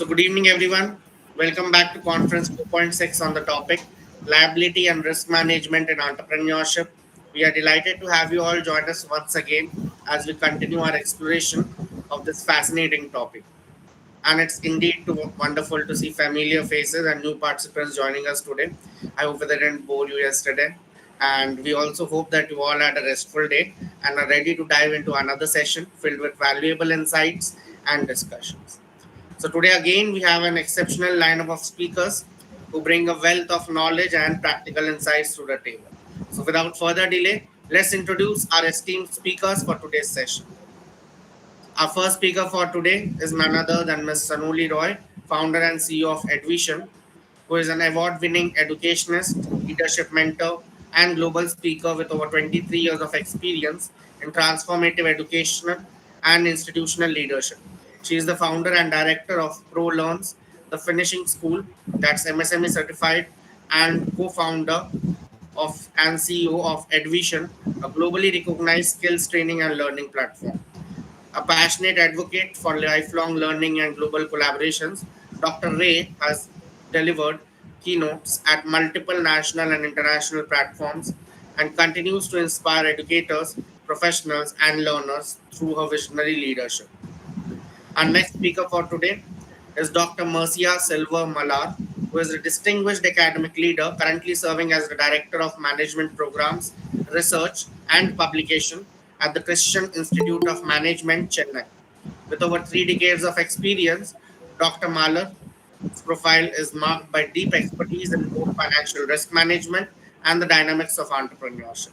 Good evening, everyone. Welcome back to Conference 2.6 on the topic Liability and Risk Management in Entrepreneurship. We are delighted to have you all join us once again as we continue our exploration of this fascinating topic. And it's indeed wonderful to see familiar faces and new participants joining us today. I hope that they didn't bore you yesterday. And we also hope that you all had a restful day and are ready to dive into another session filled with valuable insights and discussions. So today again we have an exceptional lineup of speakers who bring a wealth of knowledge and practical insights to the table. So without further delay, let's introduce our esteemed speakers for today's session. Our first speaker for today is none other than Ms. Sanuli Roy, founder and CEO of Edvision, who is an award-winning educationist, leadership mentor, and global speaker with over 23 years of experience in transformative educational and institutional leadership. She is the founder and director of ProLearns, the finishing school that's MSME certified, and co-founder of and CEO of Edvision, a globally recognized skills training and learning platform. A passionate advocate for lifelong learning and global collaborations, Dr. Ray has delivered keynotes at multiple national and international platforms and continues to inspire educators, professionals, and learners through her visionary leadership. Our next speaker for today is Dr. Mercia Silver Malar, who is a distinguished academic leader currently serving as the Director of Management Programs, Research, and Publication at the Christian Institute of Management, Chennai. With over 3 decades of experience, Dr. Malar's profile is marked by deep expertise in both financial risk management and the dynamics of entrepreneurship.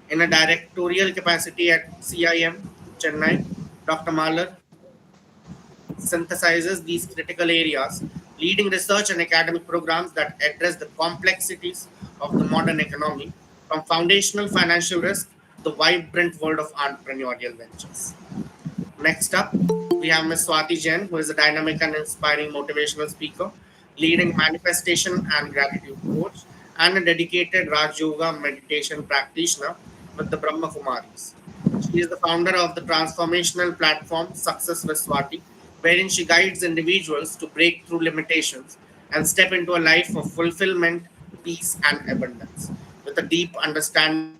In a directorial capacity at CIM, Chennai, Dr. Malar synthesizes these critical areas, leading research and academic programs that address the complexities of the modern economy, from foundational financial risk to the vibrant world of entrepreneurial ventures. Next up, we have Ms. Swati Jain, who is a dynamic and inspiring motivational speaker, leading manifestation and gratitude coach, and a dedicated Raj Yoga meditation practitioner with the Brahma Kumaris. She is the founder of the transformational platform Success with Swati, wherein she guides individuals to break through limitations and step into a life of fulfillment, peace, and abundance, with a deep understanding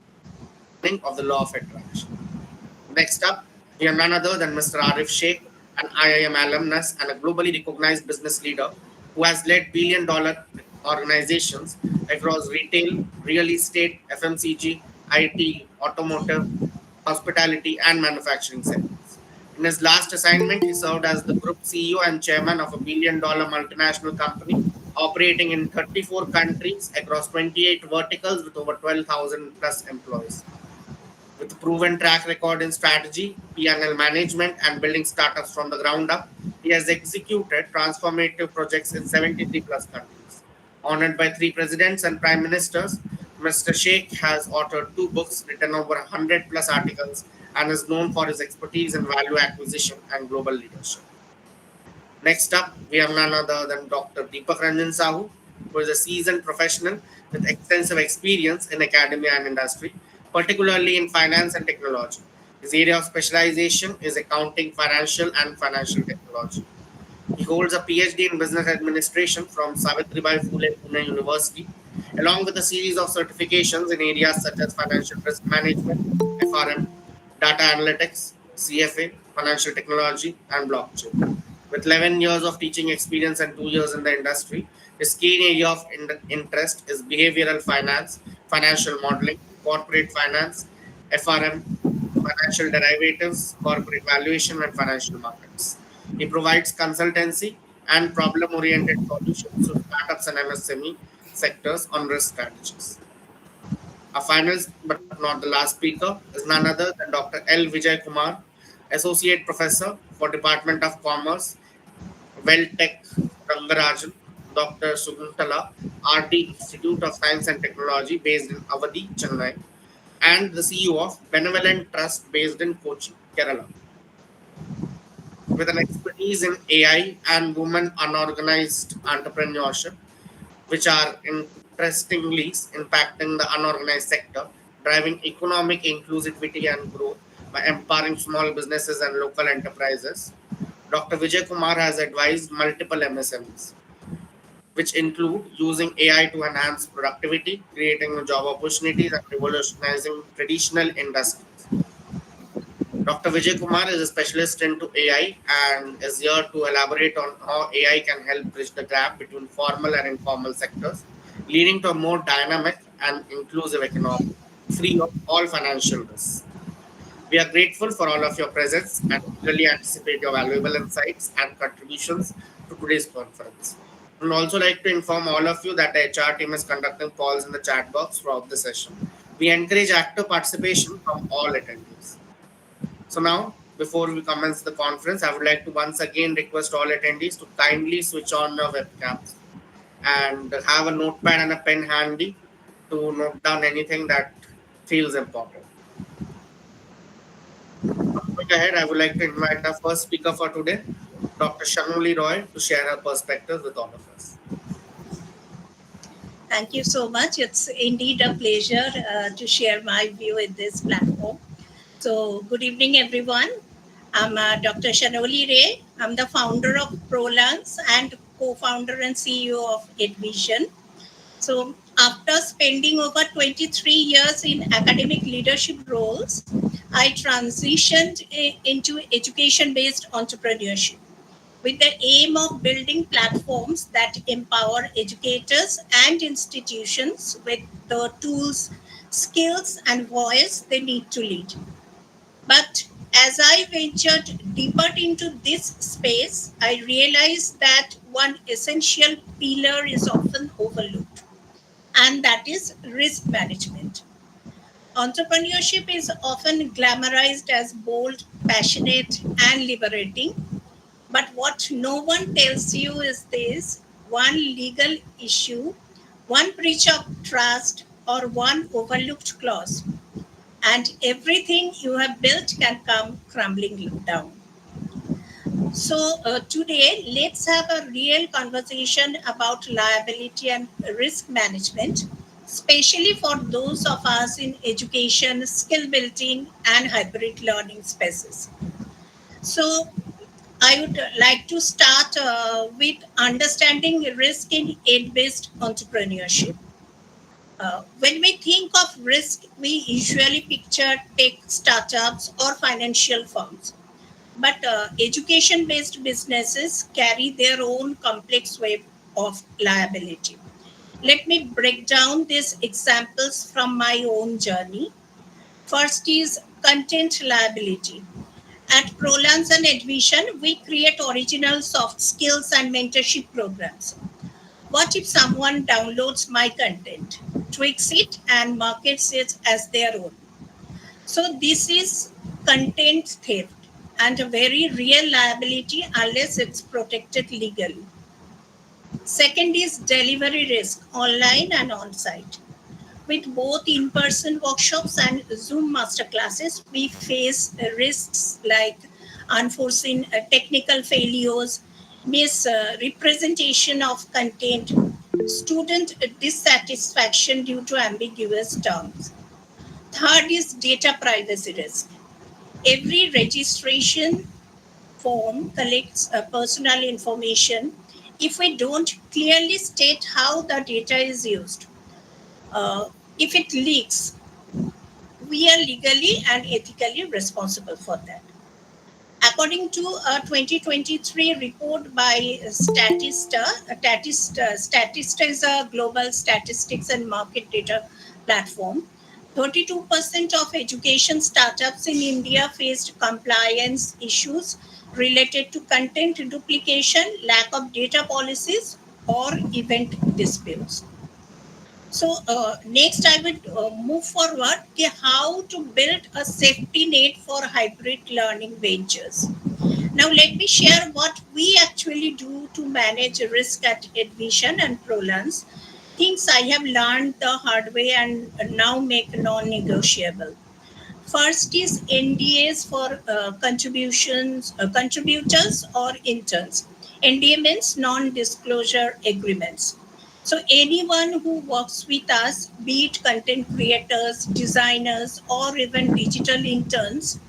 of the law of attraction. Next up, we have none other than Mr. Arif Sheikh, an IIM alumnus and a globally recognized business leader who has led billion-dollar organizations across retail, real estate, FMCG, IT, automotive, hospitality, and manufacturing sectors. In his last assignment, he served as the group CEO and chairman of a billion-dollar multinational company operating in 34 countries across 28 verticals with over 12,000 plus employees. With a proven track record in strategy, P&L management, and building startups from the ground up, he has executed transformative projects in 73 plus countries. Honored by three presidents and prime ministers, Mr. Sheikh has authored two books, written over 100 plus articles, and is known for his expertise in value acquisition and global leadership. Next up, we have none other than Dr. Deepak Ranjan Sahu, who is a seasoned professional with extensive experience in academia and industry, particularly in finance and technology. His area of specialization is accounting, financial, and financial technology. He holds a PhD in business administration from Savitribai Phule Pune University, along with a series of certifications in areas such as financial risk management, FRM, data analytics, CFA, financial technology, and blockchain. With 11 years of teaching experience and 2 years in the industry, his key area of interest is behavioral finance, financial modeling, corporate finance, FRM, financial derivatives, corporate valuation, and financial markets. He provides consultancy and problem oriented solutions to startups and MSME sectors on risk strategies. Our final but not the last speaker is none other than Dr. L. Vijay Kumar, Associate Professor for Department of Commerce, Welltech Rangarajan, Dr. Suguntala, RD Institute of Science and Technology based in Avadi, Chennai, and the CEO of Benevolent Trust based in Kochi, Kerala. With an expertise in AI and women unorganized entrepreneurship, which are interestingly impacting the unorganized sector, driving economic inclusivity and growth by empowering small businesses and local enterprises. Dr. Vijay Kumar has advised multiple MSMEs, which include using AI to enhance productivity, creating new job opportunities, and revolutionizing traditional industries. Dr. Vijay Kumar is a specialist into AI and is here to elaborate on how AI can help bridge the gap between formal and informal sectors, leading to a more dynamic and inclusive economy free of all financial risks. We are grateful for all of your presence and eagerly anticipate your valuable insights and contributions to today's conference. I would also like to inform all of you that the HR team is conducting polls in the chat box throughout the session. We encourage active participation from all attendees. So now, before we commence the conference, I would like to once again request all attendees to kindly switch on your webcams and have a notepad and a pen handy to note down anything that feels important. Going ahead, I would like to invite our first speaker for today, Dr. Shanuli Roy, to share her perspectives with all of us. Thank you so much. It's indeed a pleasure to share my view in this platform. So, good evening, everyone. I'm Dr. Shanoli Ray. I'm the founder of ProLungs and co-founder and CEO of Advision. So, after spending over 23 years in academic leadership roles, I transitioned into education-based entrepreneurship with the aim of building platforms that empower educators and institutions with the tools, skills, and voice they need to lead. But as I ventured deeper into this space, I realized that one essential pillar is often overlooked, and that is risk management. Entrepreneurship is often glamorized as bold, passionate, and liberating, but what no one tells you is this: one legal issue, one breach of trust, or one overlooked clause, and everything you have built can come crumbling down. So, today, let's have a real conversation about liability and risk management, especially for those of us in education, skill building, and hybrid learning spaces. So, I would like to start with understanding risk in aid based entrepreneurship. When we think of risk, we usually picture tech startups or financial firms. But education based businesses carry their own complex web of liability. Let me break down these examples from my own journey. First is content liability. At Prolans and Advision, we create original soft skills and mentorship programs. What if someone downloads my content, tweaks it, and markets it as their own? So, this is content theft and a very real liability unless it's protected legally. Second is delivery risk, online and on site. With both in person workshops and Zoom masterclasses, we face risks like unforeseen technical failures, misrepresentation of content, student dissatisfaction due to ambiguous terms. Third is data privacy risk. Every registration form collects personal information. If we don't clearly state how the data is used, uh, if it leaks, we are legally and ethically responsible for that. According to a 2023 report by Statista, Statista is a global statistics and market data platform. 32% of education startups in India faced compliance issues related to content duplication, lack of data policies, or event disputes. So next, I would move forward to how to build a safety net for hybrid learning ventures. Now, let me share what we actually do to manage risk at Advision and Prolans, things I have learned the hard way and now make non-negotiable. First is NDAs for contributors or interns. NDA means non-disclosure agreements. So anyone who works with us, be it content creators, designers, or even digital interns,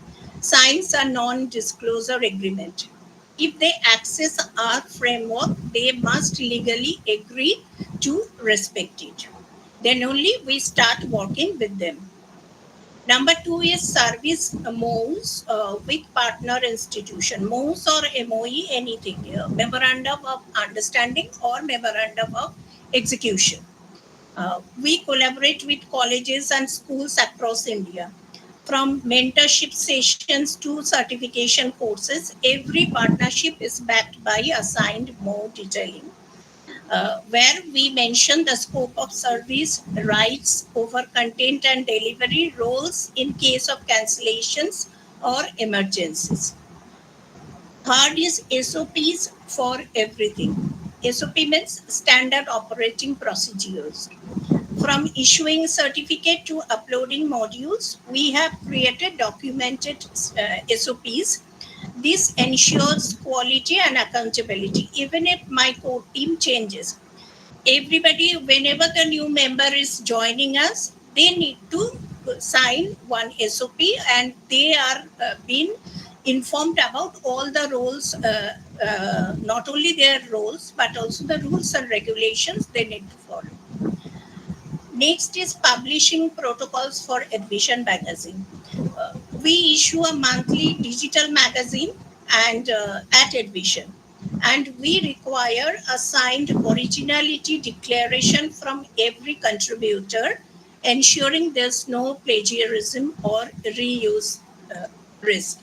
signs a non-disclosure agreement. If they access our framework, they must legally agree to respect it. Then only we start working with them. Number two is service MOUs with partner institution. MOUs or MOE, anything, memorandum of understanding or memorandum of execution. We collaborate with colleges and schools across India. From mentorship sessions to certification courses, every partnership is backed by assigned MOU detailing, where we mention the scope of service, rights over content and delivery, roles in case of cancellations or emergencies. Third is SOPs for everything. SOP means standard operating procedures. From issuing certificate to uploading modules, we have created documented SOPs. This ensures quality and accountability. Even if my core team changes, everybody, whenever the new member is joining us, they need to sign one SOP, and they are being informed about all the roles, not only their roles, but also the rules and regulations they need to follow. Next is publishing protocols for Admission magazine. We issue a monthly digital magazine and at Admission, and we require a signed originality declaration from every contributor, ensuring there's no plagiarism or reuse risk.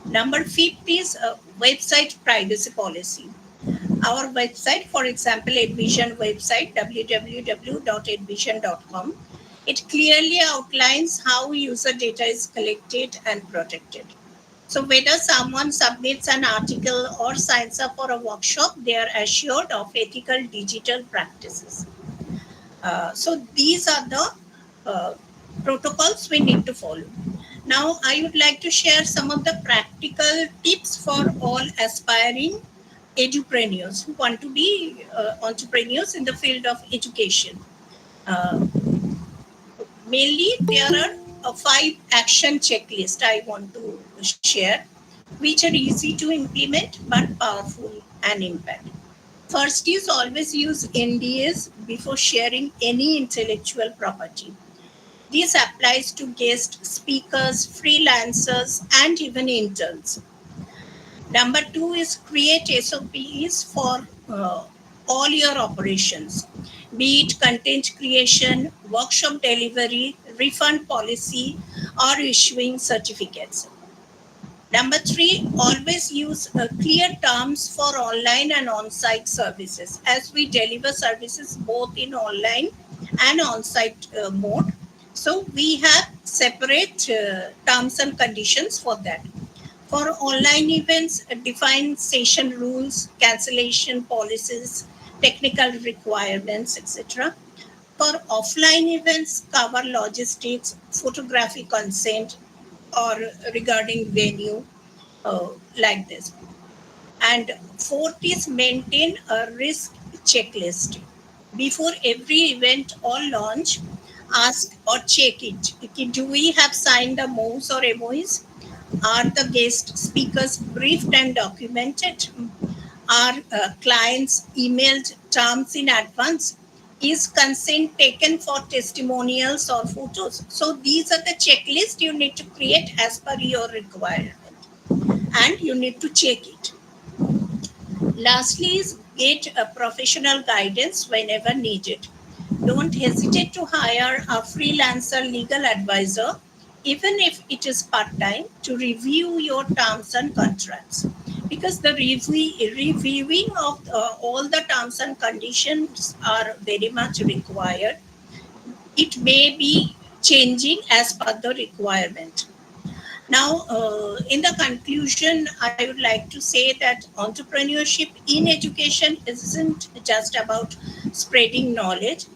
Number fifth is website privacy policy. Our website, for example, Admission website, www.admission.com, it clearly outlines how user data is collected and protected. So whether someone submits an article or signs up for a workshop, they are assured of ethical digital practices. So these are the uh, protocols we need to follow. Now, I would like to share some of the practical tips for all aspiring edupreneurs who want to be entrepreneurs in the field of education. Uh, Mainly, there are five action checklist I want to share, which are easy to implement but powerful and impact. First is always use NDAs before sharing any intellectual property. This applies to guest speakers, freelancers, and even interns. Number two is create SOPs for all your operations, be it content creation, workshop delivery, refund policy, or issuing certificates. Number three, always use clear terms for online and on site services, as we deliver services both in online and on site mode. So, we have separate terms and conditions for that. For online events, define session rules, cancellation policies, technical requirements, etc. For offline events, cover logistics, photography consent, or regarding venue, like this. And fourth is maintain a risk checklist. Before every event or launch, ask or check it. Do we have signed the MOUs or MOEs? Are the guest speakers briefed and documented? Are clients emailed terms in advance? Is consent taken for testimonials or photos? So these are the checklist you need to create as per your requirement, and you need to check it. Lastly, is get a professional guidance whenever needed. Don't hesitate to hire a freelancer legal advisor, even if it is part time, to review your terms and contracts. Because the reviewing of all the terms and conditions are very much required. It may be changing as per the requirement. Now, in the conclusion, I would like to say that entrepreneurship in education isn't just about spreading knowledge,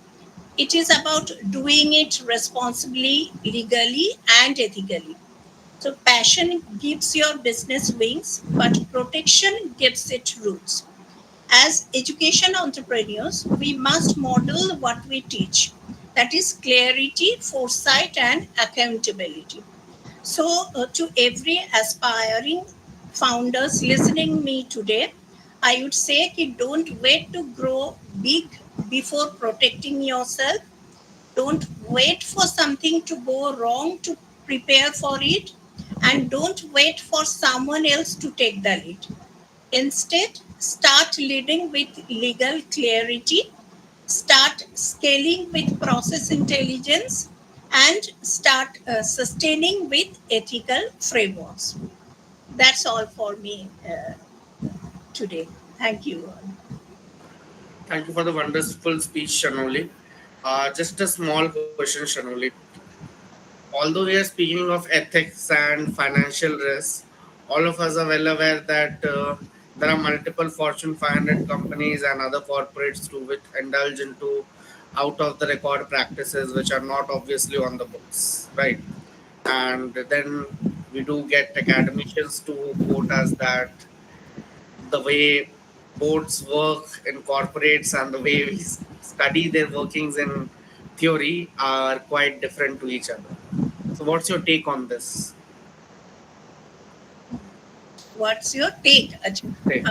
it is about doing it responsibly, legally, and ethically. So, passion gives your business wings, but protection gives it roots. As education entrepreneurs, we must model what we teach, that is, clarity, foresight, and accountability. So, to every aspiring founders listening me today, I would say कि don't wait to grow big before protecting yourself. Don't wait for something to go wrong to prepare for it, and don't wait for someone else to take the lead. Instead, start leading with legal clarity, start scaling with process intelligence, and start sustaining with ethical frameworks. That's all for me today. Thank you. Thank you for the wonderful speech, Shanoli. Just a small question, Shanoli. Although we are speaking of ethics and financial risks, all of us are well aware that there are multiple Fortune 500 companies and other corporates too which indulge into out of the record practices which are not obviously on the books, right? And then we do get academicians to quote us that the way boards work in corporates and the way we study their workings in theory are quite different to each other. So, what's your take on this? What's your take? Take.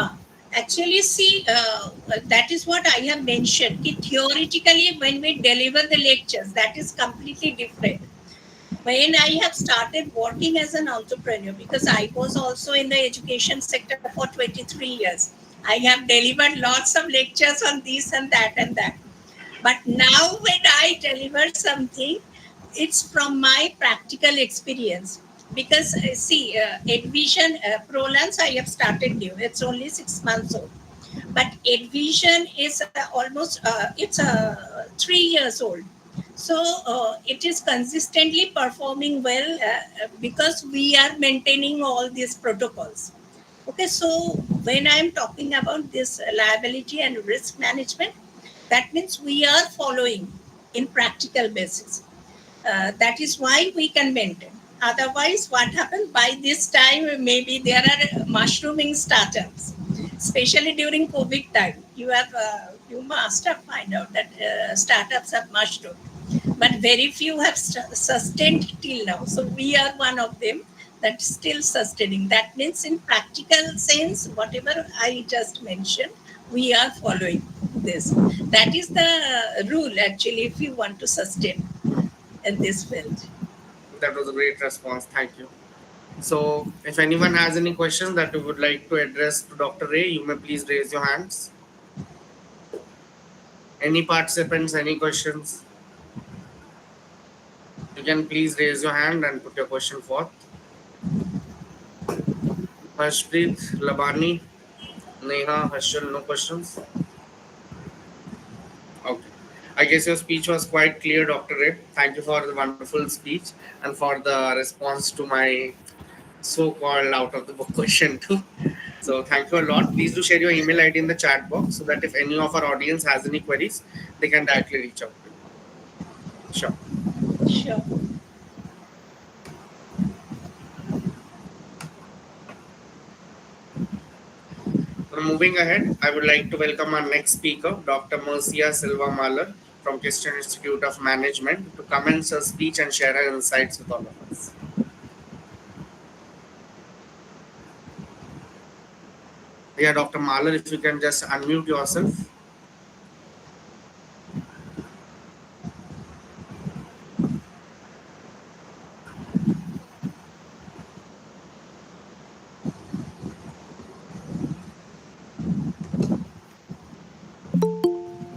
Actually, see, that is what I have mentioned. Theoretically, when we deliver the lectures, that is completely different. When I have started working as an entrepreneur, because I was also in the education sector for 23 years, I have delivered lots of lectures on this and that and that. But now, when I deliver something, it's from my practical experience. Because see, Envision ProLance, I have started new. It's only 6 months old. But Envision is it's 3 years old. So it is consistently performing well because we are maintaining all these protocols. Okay, so when I'm talking about this liability and risk management, that means we are following in practical basis. That is why we can maintain. Otherwise, what happens by this time? Maybe there are mushrooming startups, especially during COVID time. You must have find out that startups have mushroomed, but very few have sustained till now. So we are one of them that still sustaining. That means in practical sense, whatever I just mentioned, we are following this. That is the rule actually if you want to sustain in this field. That was a great response. Thank you. So, if anyone has any questions that you would like to address to Dr. Ray, you may please raise your hands. Any participants, any questions? You can please raise your hand and put your question forth. Harshpreet, Labani, Neha, Harshal, no questions? Okay. I guess your speech was quite clear, Dr. Ray. Thank you for the wonderful speech and for the response to my so-called out-of-the-book question too. So thank you a lot. Please do share your email ID in the chat box so that if any of our audience has any queries, they can directly reach out to you. Sure. Sure. Now, moving ahead, I would like to welcome our next speaker, Dr. Mercia Silva Malar from Christian Institute of Management, to commence her speech and share her insights with all of us. Yeah, Dr. Malar, if you can just unmute yourself.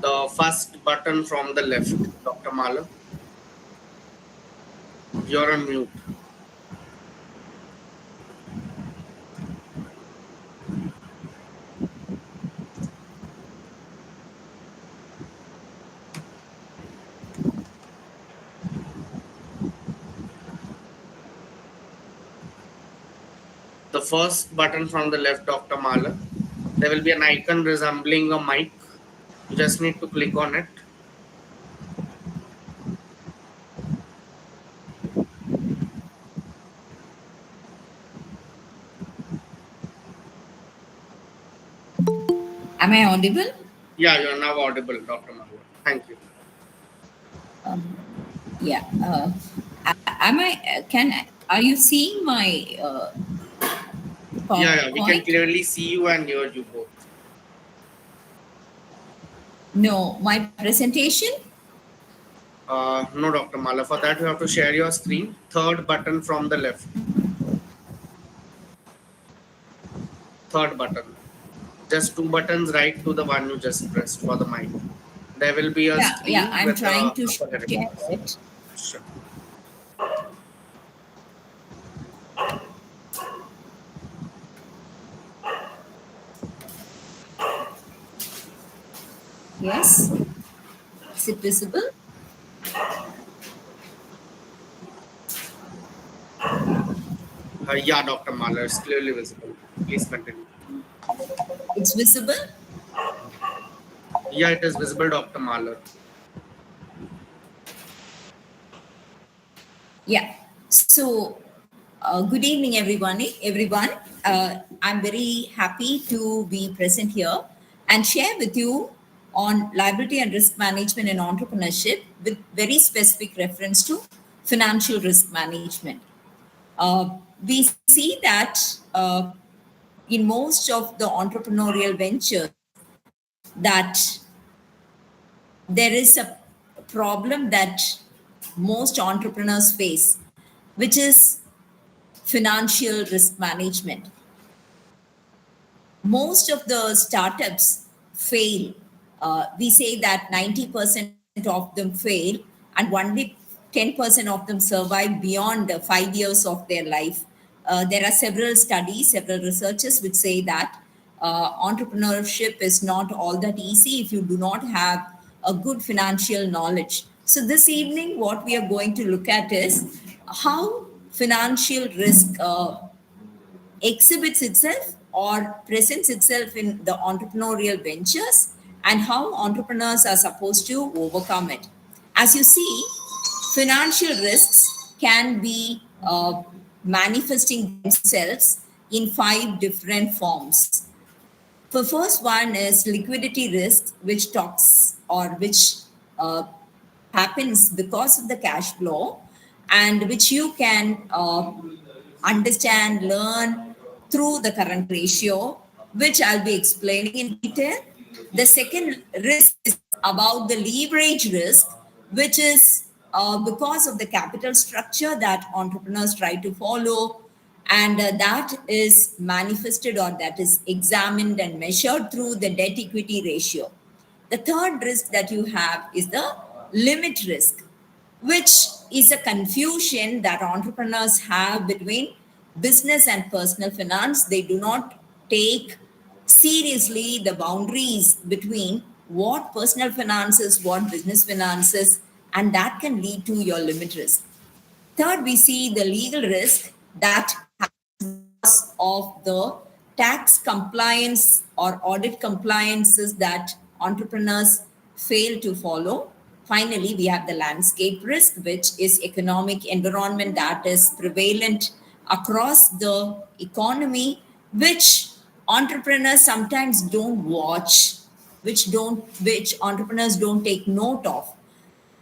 The first button from the left, Dr. Malar. You're on mute. The first button from the left, Dr. Malar. There will be an icon resembling a mic. You just need to click on it. Am I audible? Yeah, you're now audible, Dr. Malar. Thank you. Yeah. Am I? Are you seeing my Yeah, we can PowerPoint. clearly see you and hear you both. No, my presentation. No, Dr. Mala. For that, you have to share your screen. Third button from the left. Third button. Just two buttons right to the one you just pressed for the mic. There will be a Yeah, screen I'm with trying the to upper share heading bars. it. Sure. Yes. Is it visible? Yeah, Dr. Mala, it's clearly visible. Please continue. It's visible? Yeah, it is visible, Dr. Mala. Yeah. So, good evening, everyone. Everyone, I'm very happy to be present here and share with you on liability and risk management and entrepreneurship with very specific reference to financial risk management. We see that in most of the entrepreneurial ventures that there is a problem that most entrepreneurs face, which is financial risk management. Most of the startups fail. We say that 90% of them fail, and only 10% of them survive beyond 5 years of their life. There are several studies, several researchers which say that entrepreneurship is not all that easy if you do not have a good financial knowledge. So, this evening, what we are going to look at is how financial risk exhibits itself or presents itself in the entrepreneurial ventures and how entrepreneurs are supposed to overcome it. As you see, financial risks can be manifesting themselves in five different forms. The first one is liquidity risk, which talks or which uh, happens because of the cash flow and which you can understand, learn through the current ratio, which I'll be explaining in detail. The second risk is about the leverage risk, which is because of the capital structure that entrepreneurs try to follow, and that is manifested or that is examined and measured through the debt equity ratio. The third risk that you have is the limit risk, which is a confusion that entrepreneurs have between business and personal finance. They do not take seriously the boundaries between what personal finances, what business finances, and that can lead to your limit risk. Third, we see the legal risk that because of the tax compliance or audit compliances that entrepreneurs fail to follow. Finally, we have the landscape risk, which is economic environment that is prevalent across the economy, which entrepreneurs sometimes don't watch, which entrepreneurs don't take note of.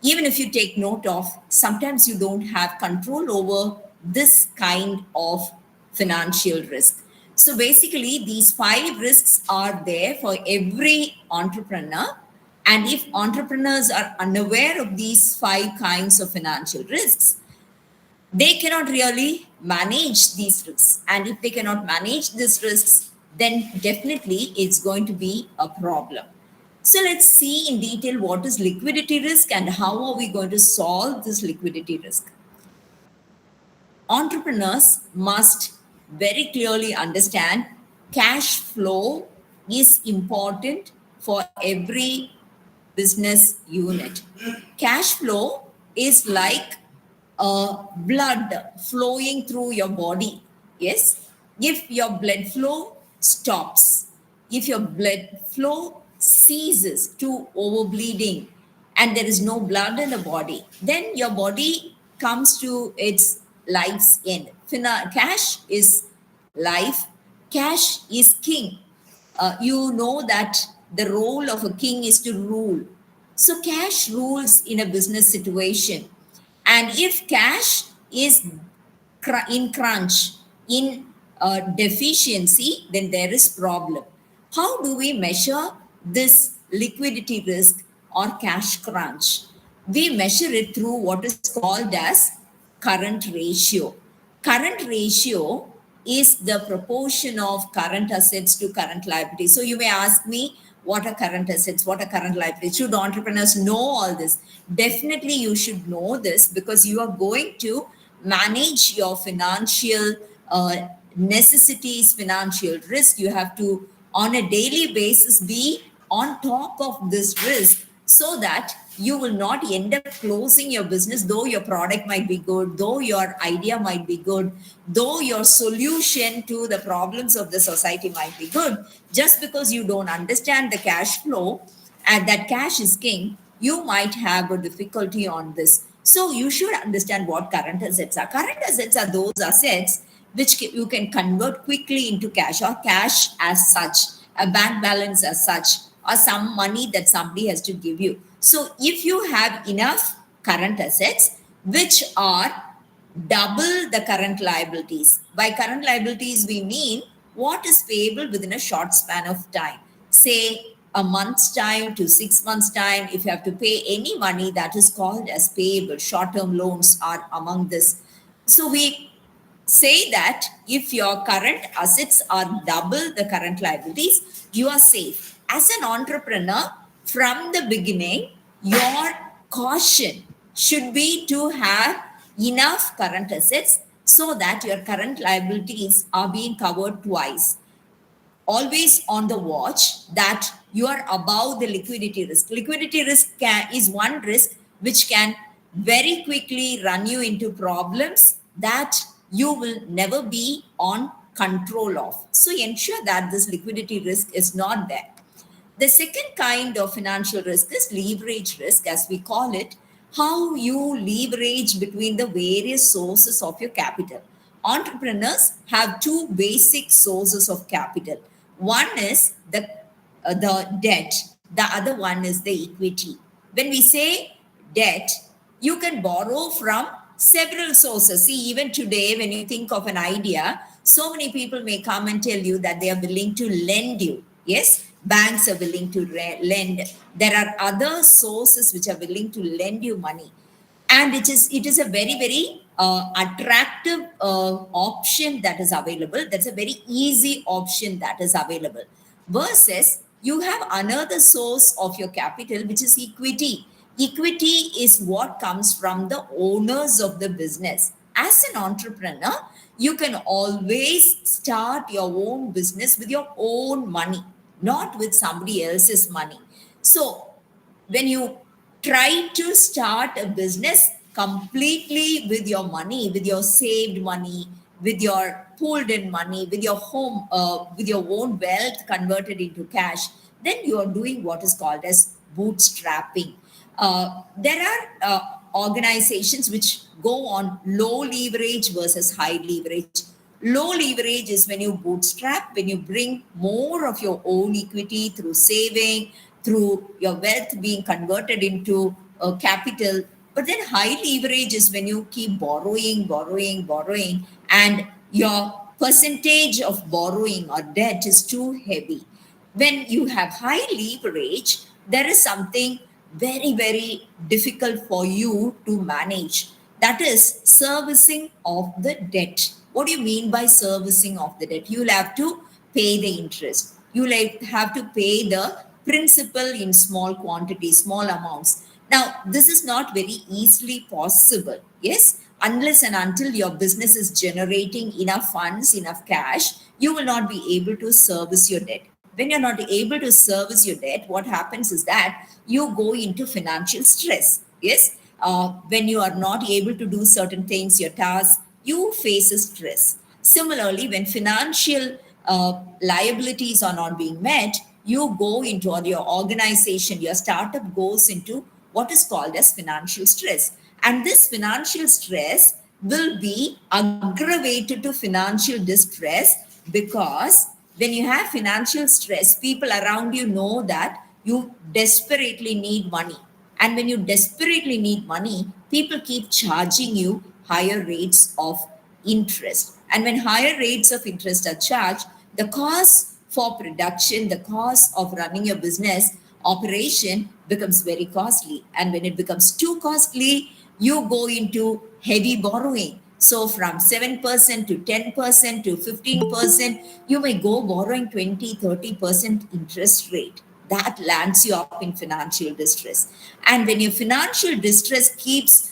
Even if you take note of, sometimes you don't have control over this kind of financial risk. So basically, these five risks are there for every entrepreneur. And if entrepreneurs are unaware of these five kinds of financial risks, they cannot really manage these risks. And if they cannot manage these risks, then definitely it's going to be a problem. So let's see in detail what is liquidity risk and how are we going to solve this liquidity risk. Entrepreneurs must very clearly understand cash flow is important for every business unit. Cash flow is like blood flowing through your body. Yes, if your blood flow stops, if your blood flow ceases to overbleeding and there is no blood in the body, then your body comes to its life's end. Cash is life, cash is king. You know that the role of a king is to rule. So cash rules in a business situation. And if cash is in crunch, in deficiency, then there is problem. How do we measure this liquidity risk or cash crunch? We measure it through what is called as current ratio. Current ratio is the proportion of current assets to current liabilities. So you may ask me, what are current assets? What are current liabilities? Should entrepreneurs know all this? Definitely, you should know this because you are going to manage your financial necessities, financial risk. You have to, on a daily basis, be on top of this risk so that you will not end up closing your business, though your product might be good, though your idea might be good, though your solution to the problems of the society might be good. Just because you don't understand the cash flow and that cash is king, you might have a difficulty on this. So you should understand what current assets are. Current assets are those assets which you can convert quickly into cash, or cash as such, a bank balance as such, or some money that somebody has to give you. So if you have enough current assets which are double the current liabilities. By current liabilities, we mean what is payable within a short span of time. Say a month's time to 6 months' time. If you have to pay any money, that is called as payable. Short-term loans are among this. So we say that if your current assets are double the current liabilities, you are safe. As an entrepreneur, from the beginning, your caution should be to have enough current assets so that your current liabilities are being covered twice. Always on the watch that you are above the liquidity risk. Liquidity risk is one risk which can very quickly run you into problems that you will never be on control of. So ensure that this liquidity risk is not there. The second kind of financial risk is leverage risk, as we call it, how you leverage between the various sources of your capital. Entrepreneurs have two basic sources of capital. One is the debt, the other one is the equity. When we say debt, you can borrow from several sources. See, even today, when you think of an idea, so many people may come and tell you that they are willing to lend you. Yes, banks are willing to lend. There are other sources which are willing to lend you money. And it is a very, very attractive option that is available. That's a very easy option that is available. Versus you have another source of your capital, which is equity. Equity is what comes from the owners of the business. As an entrepreneur, you can always start your own business with your own money, not with somebody else's money. So when you try to start a business completely with your money, with your saved money, with your pooled in money, with your home, with your own wealth converted into cash, then you are doing what is called as bootstrapping. There are organizations which go on low leverage versus high leverage. Low leverage is when you bootstrap, when you bring more of your own equity through saving, through your wealth being converted into capital. But then high leverage is when you keep borrowing, and your percentage of borrowing or debt is too heavy. When you have high leverage, there is something very, very difficult for you to manage. That is servicing of the debt. What do you mean by servicing of the debt? You'll have to pay the interest. You'll have to pay the principal in small quantities, small amounts. Now, this is not very easily possible. Yes, unless and until your business is generating enough funds, enough cash, you will not be able to service your debt. When you're not able to service your debt, what happens is that you go into financial stress. Yes, when you are not able to do certain things, your tasks, you face a stress. Similarly, when financial liabilities are not being met, you go into, or your organization, your startup goes into what is called as financial stress. And this financial stress will be aggravated to financial distress, because when you have financial stress, people around you know that you desperately need money. And when you desperately need money, people keep charging you higher rates of interest. And when higher rates of interest are charged, the cost for production, the cost of running your business operation becomes very costly. And when it becomes too costly, you go into heavy borrowing. So from 7% to 10% to 15%, you may go borrowing 20, 30% interest rate. That lands you up in financial distress. And when your financial distress keeps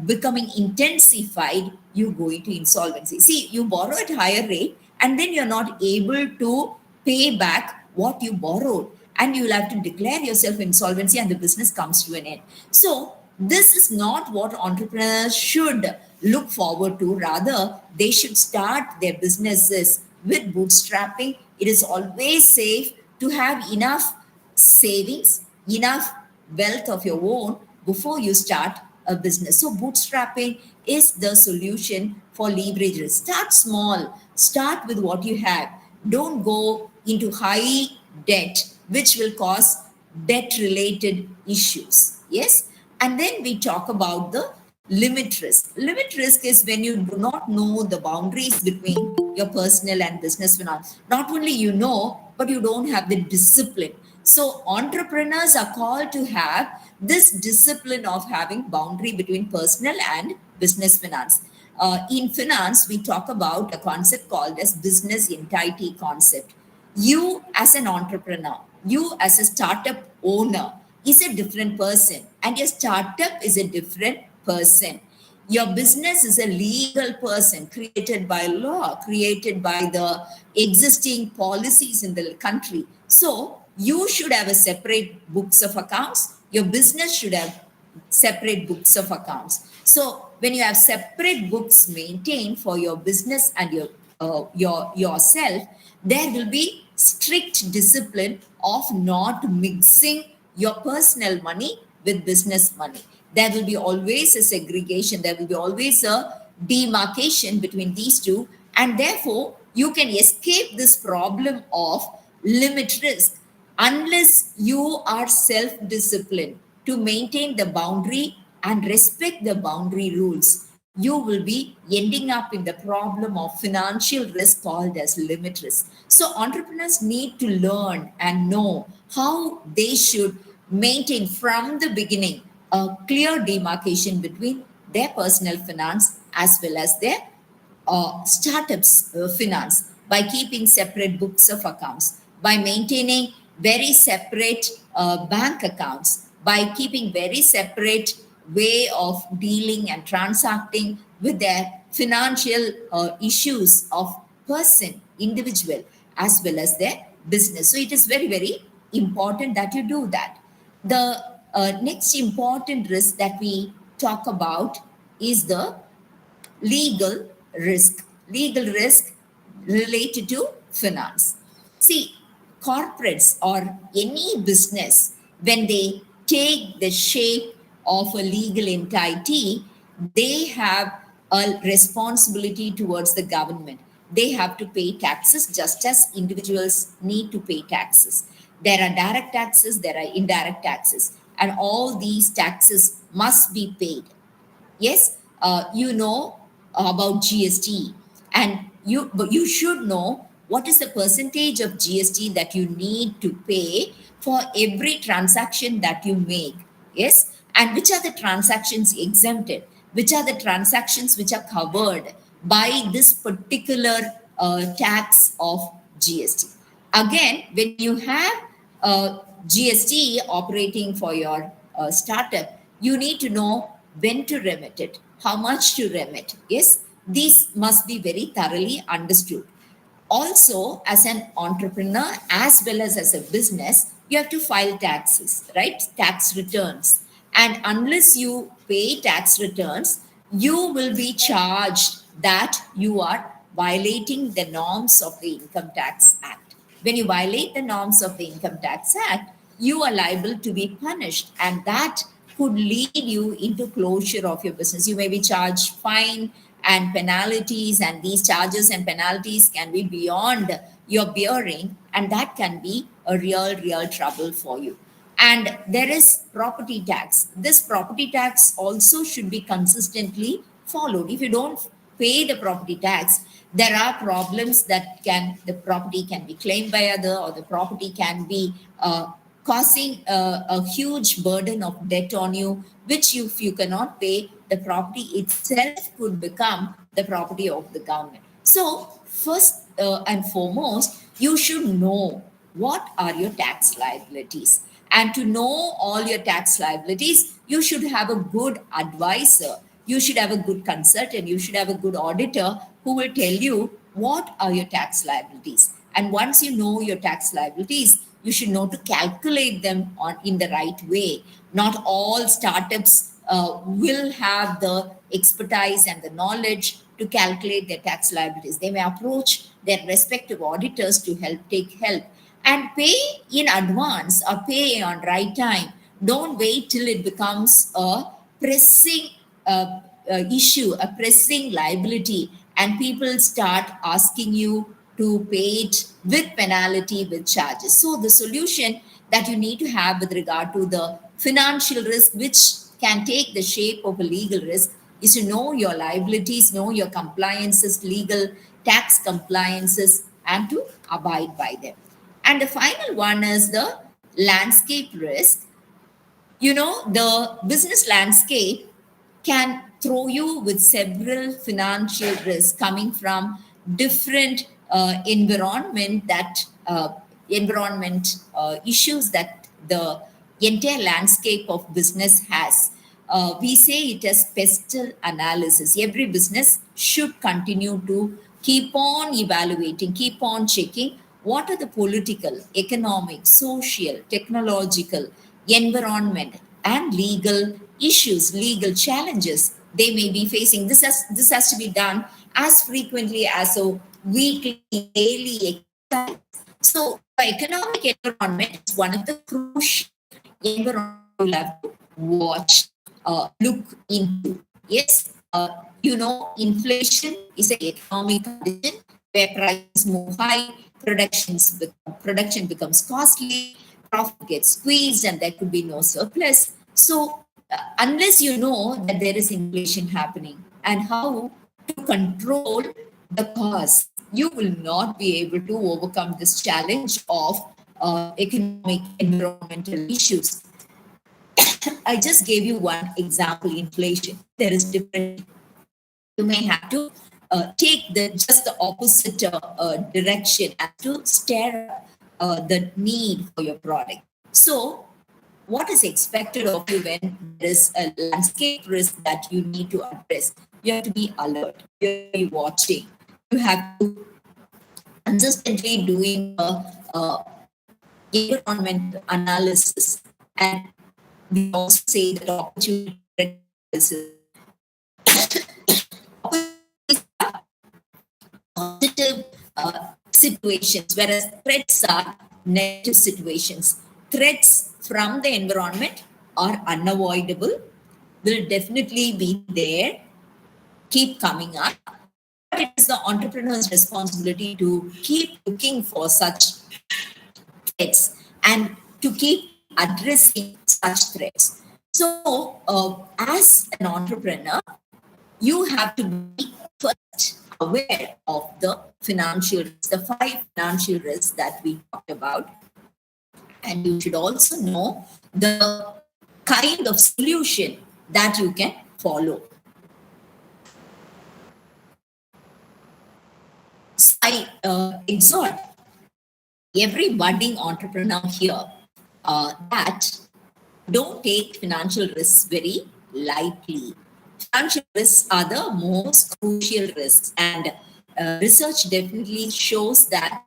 becoming intensified, you go into insolvency. See, you borrow at higher rate and then you're not able to pay back what you borrowed, and you will have to declare yourself insolvency and the business comes to an end. So this is not what entrepreneurs should look forward to. Rather, they should start their businesses with bootstrapping. It is always safe to have enough savings, enough wealth of your own before you start a business. So bootstrapping is the solution for leverages. Start small, start with what you have. Don't go into high debt, which will cause debt related issues. Yes. And then we talk about the limit risk. Limit risk is when you do not know the boundaries between your personal and business finance. Not only you know, but you don't have the discipline. So entrepreneurs are called to have this discipline of having boundary between personal and business finance. In finance, we talk about a concept called as business entity concept. You as an entrepreneur, you as a startup owner is a different person, and your startup is a different person. Your business is a legal person created by law, created by the existing policies in the country. So you should have a separate books of accounts. Your business should have separate books of accounts. So when you have separate books maintained for your business and your yourself, there will be strict discipline of not mixing your personal money with business money. There will be always a segregation. There will be always a demarcation between these two, and therefore you can escape this problem of limit risk unless you are self-disciplined to maintain the boundary and respect the boundary rules. You will be ending up in the problem of financial risk called as limit risk. So entrepreneurs need to learn and know how they should maintain from the beginning a clear demarcation between their personal finance as well as their startups finance, by keeping separate books of accounts, by maintaining very separate bank accounts, by keeping very separate way of dealing and transacting with their financial issues of person, individual, as well as their business. So it is very, very important that you do that. The next important risk that we talk about is the legal risk. Legal risk related to finance. See, corporates or any business, when they take the shape of a legal entity, they have a responsibility towards the government. They have to pay taxes just as individuals need to pay taxes. There are direct taxes, there are indirect taxes, and all these taxes must be paid. Yes, you know about GST, and but you should know what is the percentage of GST that you need to pay for every transaction that you make. Yes, and which are the transactions exempted, which are the transactions which are covered by this particular tax of GST. Again, when you have GST operating for your startup, you need to know when to remit it, how much to remit. Yes, these must be very thoroughly understood. Also, as an entrepreneur as well as a business, you have to file taxes, right? Tax returns. And unless you pay tax returns, you will be charged that you are violating the norms of the Income Tax Act. When you violate the norms of the Income Tax Act, you are liable to be punished, and that could lead you into closure of your business. You may be charged fine and penalties, and these charges and penalties can be beyond your bearing, and that can be a real trouble for you. And there is property tax. This property tax also should be consistently followed. If you don't pay the property tax, there are problems that the property can be claimed by other, or the property can be causing a huge burden of debt on you, which if you cannot pay, the property itself could become the property of the government. So first and foremost, you should know what are your tax liabilities. And to know all your tax liabilities, you should have a good advisor. You should have a good consultant. You should have a good auditor who will tell you what are your tax liabilities. And once you know your tax liabilities, you should know to calculate them in the right way. Not all startups will have the expertise and the knowledge to calculate their tax liabilities. They may approach their respective auditors to take help and pay in advance or pay on right time. Don't wait till it becomes a pressing issue, a pressing liability, and people start asking you to pay it with penalty, with charges. So the solution that you need to have with regard to the financial risk, which can take the shape of a legal risk, is to know your liabilities, know your compliances, legal tax compliances, and to abide by them. And the final one is the landscape risk. You know, the business landscape can throw you with several financial risks coming from different environment issues that the entire landscape of business has. We say it as pestle analysis. Every business should continue to keep on evaluating, keep on checking what are the political, economic, social, technological, environment, and legal issues, legal challenges they may be facing. This has to be done as frequently as a weekly, daily exercise. So, economic environment is one of the crucial environment you'll have to watch, look into. Yes, inflation is an economic condition where prices move high, production becomes costly, profit gets squeezed, and there could be no surplus. So, unless you know that there is inflation happening and how to control the cost, you will not be able to overcome this challenge of economic environmental issues. I just gave you one example, inflation. There is different. You may have to take just the opposite direction and to stir the need for your product. So, what is expected of you when there is a landscape risk that you need to address? You have to be alert. You have to be watching. You have to consistently doing environment analysis, and we also say that opportunity analysis. Positive situations, whereas threats are negative situations. Threats from the environment are unavoidable, will definitely be there, keep coming up. But it is the entrepreneur's responsibility to keep looking for such threats and to keep addressing such threats. So, as an entrepreneur, you have to be first aware of the financial risks, the 5 financial risks that we talked about. And you should also know the kind of solution that you can follow. So I exhort every budding entrepreneur here that don't take financial risks very lightly. Financial risks are the most crucial risks, and research definitely shows that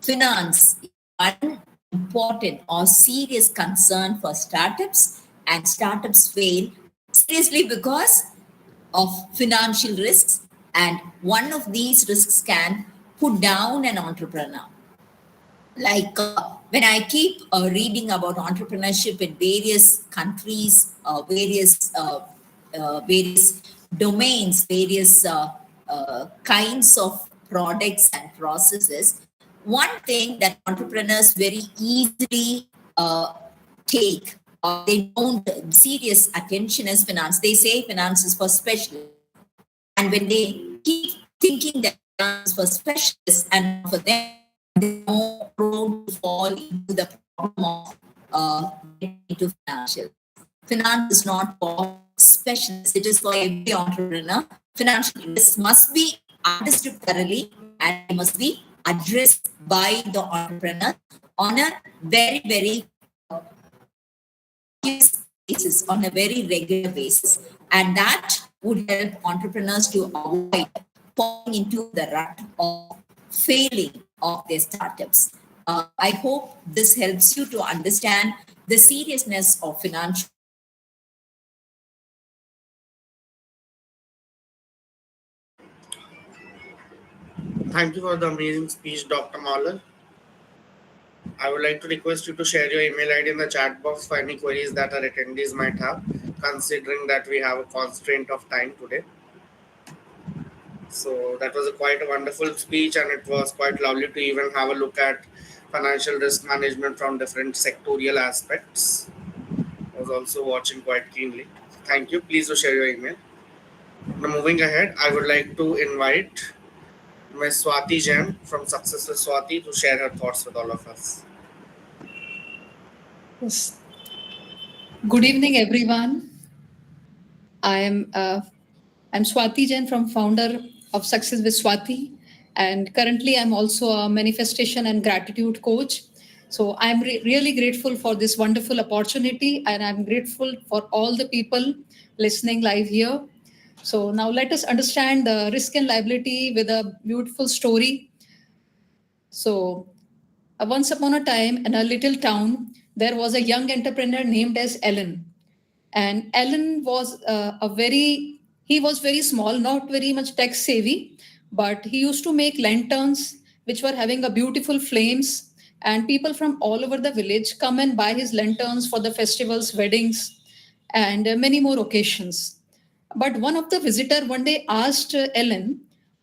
finance is one important or serious concern for startups, and startups fail seriously because of financial risks, and one of these risks can put down an entrepreneur. Like when I keep reading about entrepreneurship in various countries, various domains, various kinds of products and processes, one thing that entrepreneurs very easily take, or they don't serious attention is finance. They say finance is for specialists, and when they keep thinking that finance is for specialists and not for them, they're more prone to fall into the problem of getting into financial. Finance is not for specialists, it is for every entrepreneur. Financial risks must be understood thoroughly and must be addressed by the entrepreneur on a very, very basis, on a very regular basis. And that would help entrepreneurs to avoid falling into the rut of failing of their startups. I hope this helps you to understand the seriousness of financial. Thank you for the amazing speech, Dr. Maulan. I would like to request you to share your email ID in the chat box for any queries that our attendees might have, considering that we have a constraint of time today. So that was a quite a wonderful speech, and it was quite lovely to even have a look at financial risk management from different sectorial aspects. I was also watching quite keenly. Thank you. Please do share your email. Now, moving ahead, I would like to invite Ms. Swati Jain from Success with Swati to share her thoughts with all of us. Yes. Good evening, everyone. I am I'm Swati Jain, from founder of Success with Swati, and currently I'm also a manifestation and gratitude coach. So I'm really grateful for this wonderful opportunity, and I'm grateful for all the people listening live here. So now let us understand the risk and liability with a beautiful story. So once upon a time, in a little town, there was a young entrepreneur named as Ellen. And Ellen was he was very small, not very much tech savvy, but he used to make lanterns which were having a beautiful flames, and people from all over the village come and buy his lanterns for the festivals, weddings, and many more occasions. But one of the visitor one day asked Ellen,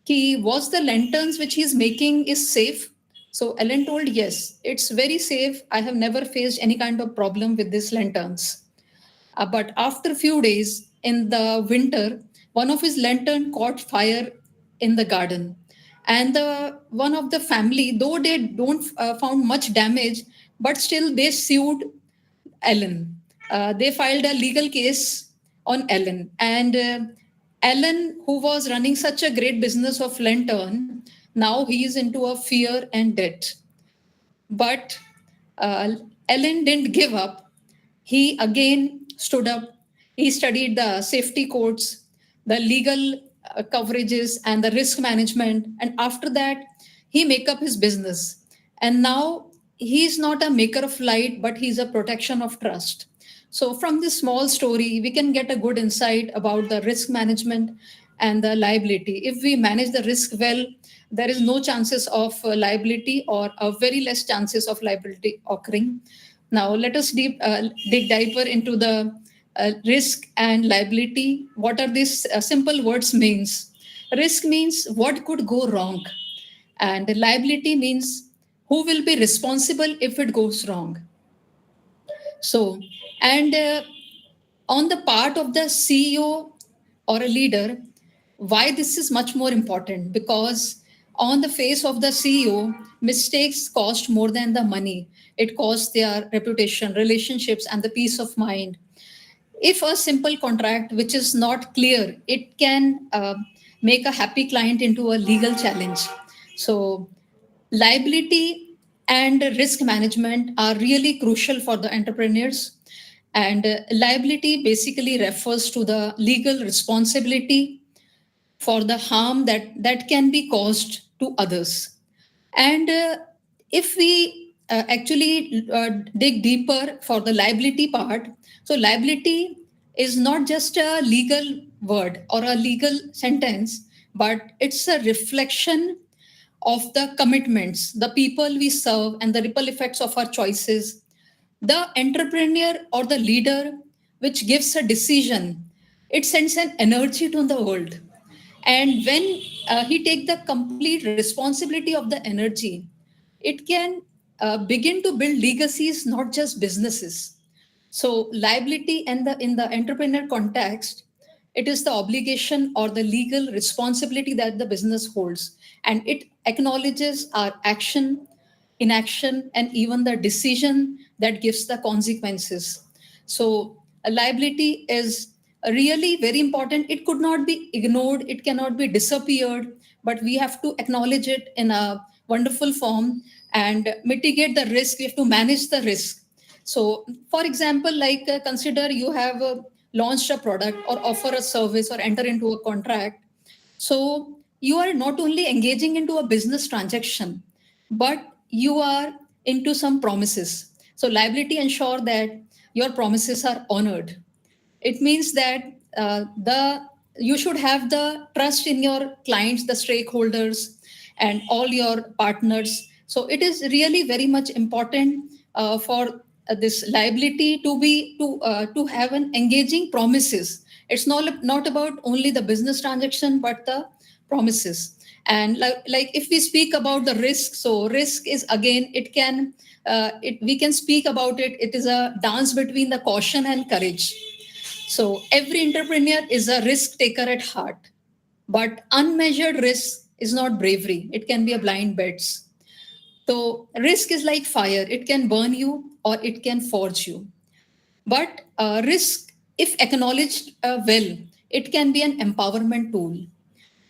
was the lanterns which he's making is safe? So Ellen told, yes, it's very safe. I have never faced any kind of problem with these lanterns. But after a few days in the winter, one of his lantern caught fire in the garden. And the one of the family, though they don't found much damage, but still they sued Ellen. They filed a legal case on Ellen. And Ellen, who was running such a great business of lantern, now he is into a fear and debt. But uh, Ellen didn't give up. He again stood up. He studied the safety codes, the legal coverages, and the risk management. And after that, he make up his business. And now he's not a maker of light, but he's a protection of trust. So from this small story, we can get a good insight about the risk management and the liability. If we manage the risk well, there is no chances of liability, or a very less chances of liability occurring. Now, let us dig deeper into the risk and liability. What are these simple words means? Risk means what could go wrong, and liability means who will be responsible if it goes wrong. So, and on the part of the CEO or a leader, why this is much more important? Because on the face of the CEO, mistakes cost more than the money. It costs their reputation, relationships, and the peace of mind. If a simple contract which is not clear, it can make a happy client into a legal challenge. So liability and risk management are really crucial for the entrepreneurs. And liability basically refers to the legal responsibility for the harm that can be caused to others. And if we actually dig deeper for the liability part, so liability is not just a legal word or a legal sentence, but it's a reflection of the commitments, the people we serve, and the ripple effects of our choices. The entrepreneur or the leader which gives a decision, it sends an energy to the world. And when he take the complete responsibility of the energy, it can begin to build legacies, not just businesses. So liability and the in the entrepreneur context, it is the obligation or the legal responsibility that the business holds, and it acknowledges our action, inaction, and even the decision that gives the consequences. So, a liability is really very important. It could not be ignored, it cannot be disappeared, but we have to acknowledge it in a wonderful form and mitigate the risk. We have to manage the risk. So, for example, like consider you have launched a product or offer a service or enter into a contract. So, you are not only engaging into a business transaction, but you are into some promises. So, liability ensure that your promises are honored. It means that the you should have the trust in your clients, the stakeholders, and all your partners. So it is really very much important for this liability to have an engaging promises. It's not about only the business transaction but the promises. And like if we speak about the risk, so risk is again, it can we can speak about it. It is a dance between the caution and courage. So every entrepreneur is a risk taker at heart, but unmeasured risk is not bravery. It can be a blind bets. So risk is like fire. It can burn you or it can forge you. But risk, if acknowledged well, it can be an empowerment tool.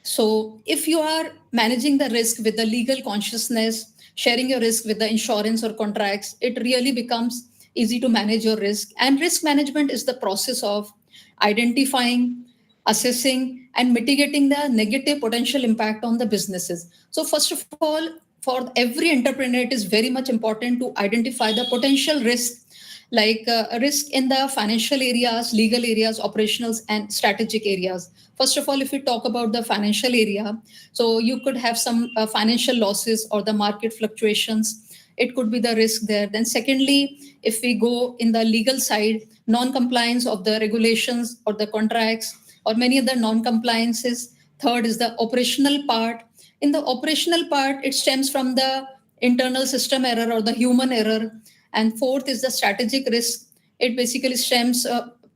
So, if you are managing the risk with the legal consciousness, sharing your risk with the insurance or contracts, it really becomes easy to manage your risk. And risk management is the process of identifying, assessing, and mitigating the negative potential impact on the businesses. So, first of all, for every entrepreneur, it is very much important to identify the potential risk, like risk in the financial areas, legal areas, operationals, and strategic areas. First of all, if we talk about the financial area, so you could have some financial losses or the market fluctuations. It could be the risk there. Then, secondly, if we go in the legal side, non-compliance of the regulations or the contracts or many other non-compliances. Third is the operational part. In the operational part, it stems from the internal system error or the human error. And fourth is the strategic risk. It basically stems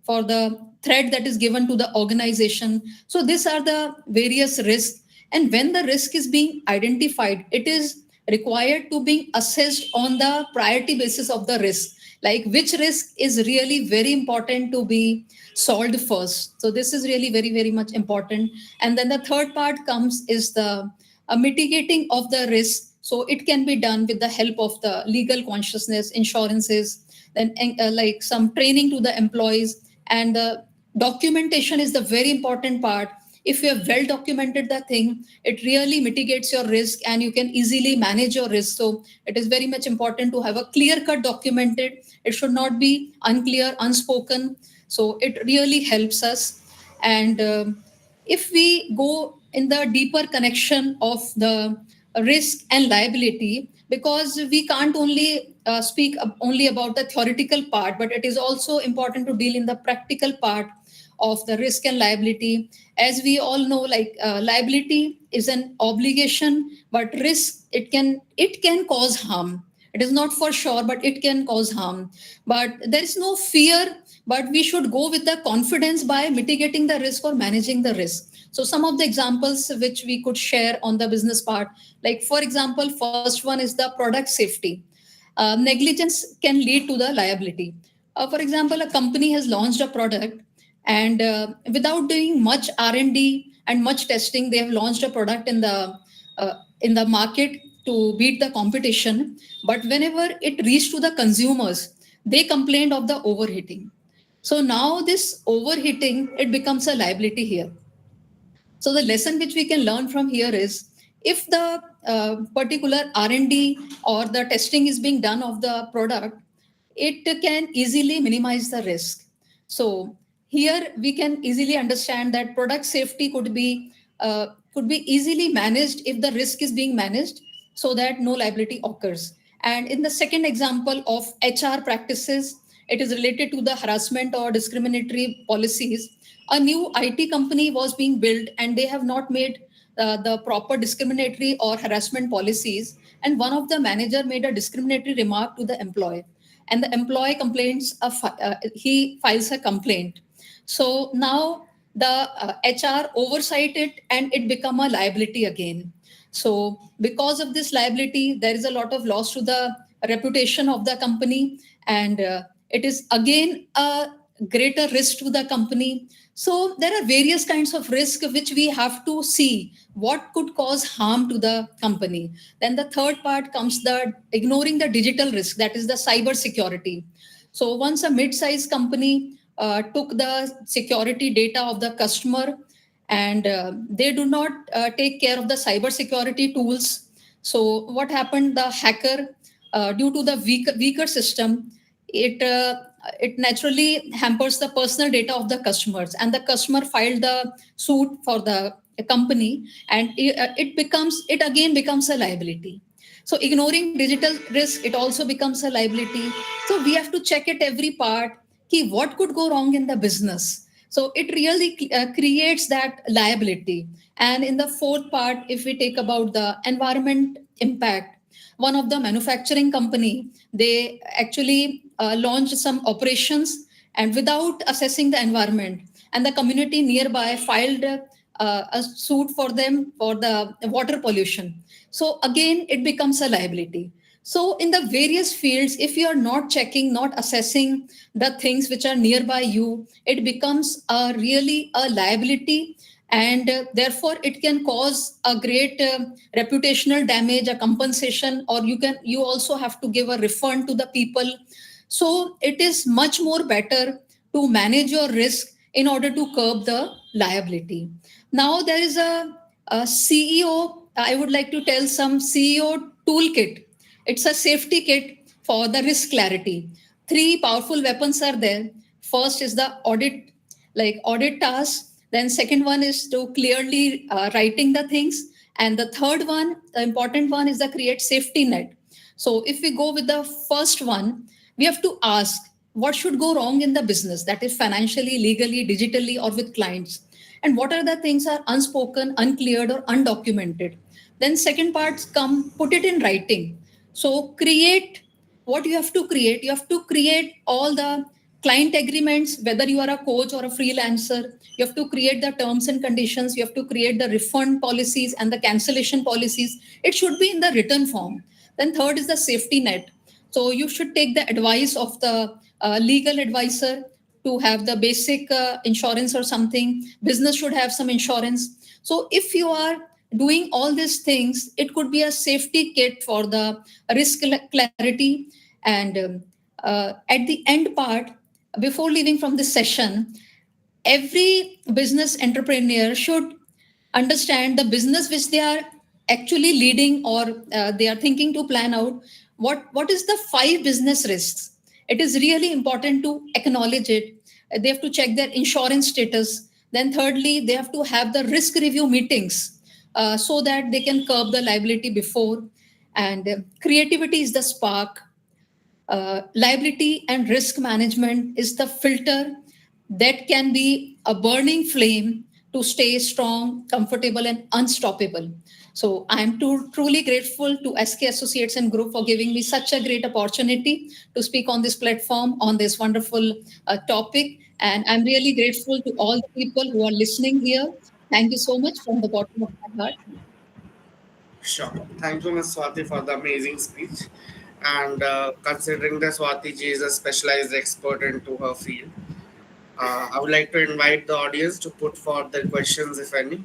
for the threat that is given to the organization. So these are the various risks. And when the risk is being identified, it is required to be assessed on the priority basis of the risk. Like which risk is really very important to be solved first. So this is really very, very much important. And then the third part comes is the mitigating of the risk. So it can be done with the help of the legal consciousness, insurances, then like some training to the employees, and the documentation is the very important part. If you have well documented the thing, it really mitigates your risk and you can easily manage your risk. So it is very much important to have a clear cut documented. It should not be unclear, unspoken. So it really helps us. And if we go in the deeper connection of the risk and liability, because we can't only speak only about the theoretical part, but it is also important to deal in the practical part of the risk and liability. As we all know, like liability is an obligation, but risk, it can cause harm. It is not for sure, but it can cause harm. But there is no fear, but we should go with the confidence by mitigating the risk or managing the risk. So some of the examples which we could share on the business part, like for example, first one is the product safety. Negligence can lead to the liability. For example, a company has launched a product, and without doing much R&D and much testing, they have launched a product in the market to beat the competition. But whenever it reached to the consumers, they complained of the overheating. So now this overheating, it becomes a liability here. So the lesson which we can learn from here is, if the particular R&D or the testing is being done of the product, it can easily minimize the risk. So here we can easily understand that product safety could be easily managed if the risk is being managed, so that no liability occurs. And in the second example of HR practices, it is related to the harassment or discriminatory policies. A new IT company was being built and they have not made the proper discriminatory or harassment policies. And one of the manager made a discriminatory remark to the employee, and the employee he files a complaint. So now the HR oversight it and it become a liability again. So because of this liability, there is a lot of loss to the reputation of the company, and it is again a greater risk to the company. So there are various kinds of risk which we have to see what could cause harm to the company. Then the third part comes the ignoring the digital risk, that is the cyber security. So once a mid-sized company took the security data of the customer, and they do not take care of the cyber security tools. So what happened? The hacker, due to the weaker system, it naturally hampers the personal data of the customers, and the customer filed the suit for the company, and it again becomes a liability. So ignoring digital risk, it also becomes a liability. So we have to check at every part ki what could go wrong in the business. So it really creates that liability. And in the fourth part, if we take about the environment impact, one of the manufacturing company, they actually launched some operations and without assessing the environment, and the community nearby filed a suit for them for the water pollution. So again it becomes a liability. So in the various fields, if you are not checking, not assessing the things which are nearby you, it becomes a really a liability, and therefore it can cause a great reputational damage, a compensation, or you also have to give a refund to the people. So it is much more better to manage your risk in order to curb the liability. Now there is a CEO, I would like to tell some CEO toolkit. It's a safety kit for the risk clarity. Three powerful weapons are there. First is the audit, like audit task. Then second one is to clearly writing the things. And the third one, the important one, is the create safety net. So if we go with the first one, we have to ask what should go wrong in the business, that is financially, legally, digitally, or with clients, and what are the things are unspoken, uncleared, or undocumented. Then second parts come, put it in writing. So create what you have to create. You have to create all the client agreements, whether you are a coach or a freelancer. You have to create the terms and conditions. You have to create the refund policies and the cancellation policies. It should be in the written form. Then third is the safety net. So you should take the advice of the legal advisor to have the basic insurance or something. Business should have some insurance. So if you are doing all these things, it could be a safety kit for the risk clarity. And at the end part, before leaving from this session, every business entrepreneur should understand the business which they are actually leading, or they are thinking to plan out what is the 5 business risks. It is really important to acknowledge it. They have to check their insurance status. Then thirdly, they have to have the risk review meetings so that they can curb the liability before. And creativity is the spark. Liability and risk management is the filter that can be a burning flame to stay strong, comfortable, and unstoppable. So I'm truly grateful to SK Associates and Group for giving me such a great opportunity to speak on this platform on this wonderful topic. And I'm really grateful to all the people who are listening here. Thank you so much from the bottom of my heart. Sure. Thank you, Ms. Swati, for the amazing speech. And considering that Swati ji is a specialized expert into her field, I would like to invite the audience to put forth their questions, if any.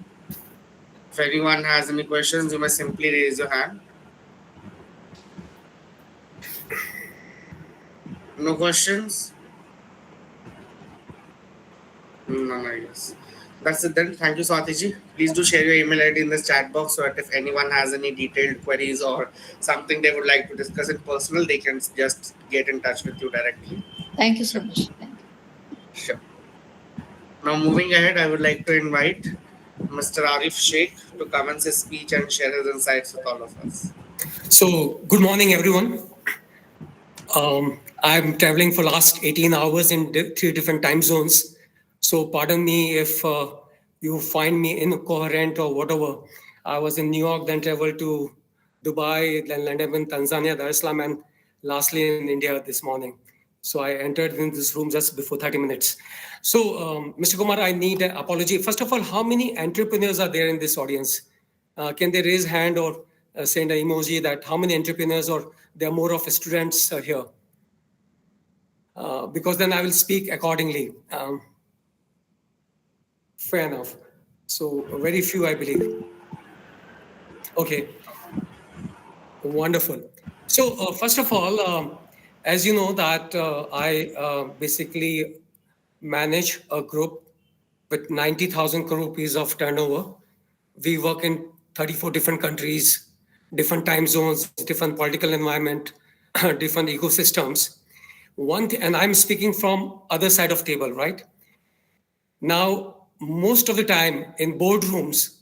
If anyone has any questions, you may simply raise your hand. No questions? None, I guess. That's it then. Thank you, Swati ji. Please do share your email ID in this chat box so that if anyone has any detailed queries or something they would like to discuss in personal, they can just get in touch with you directly. Thank you so much. Thank you. Sure. Now, moving ahead, I would like to invite Mr. Arif Sheikh to commence his speech and share his insights with all of us. So, good morning, everyone. I'm traveling for last 18 hours in 3 different time zones. So, pardon me if you find me incoherent or whatever. I was in New York, then traveled to Dubai, then landed in Tanzania, Dar es Salaam, and lastly in India this morning. So I entered in this room just before 30 minutes. So, Mr. Kumar, I need an apology. First of all, how many entrepreneurs are there in this audience? Can they raise hand or send an emoji that how many entrepreneurs or there are more of students here? Because then I will speak accordingly. Fair enough. So very few, I believe. Okay, wonderful. So first of all, as you know that I basically manage a group with 90,000 crore rupees of turnover. We work in 34 different countries, different time zones, different political environment, different ecosystems. And I'm speaking from other side of table, right? Now, most of the time in boardrooms,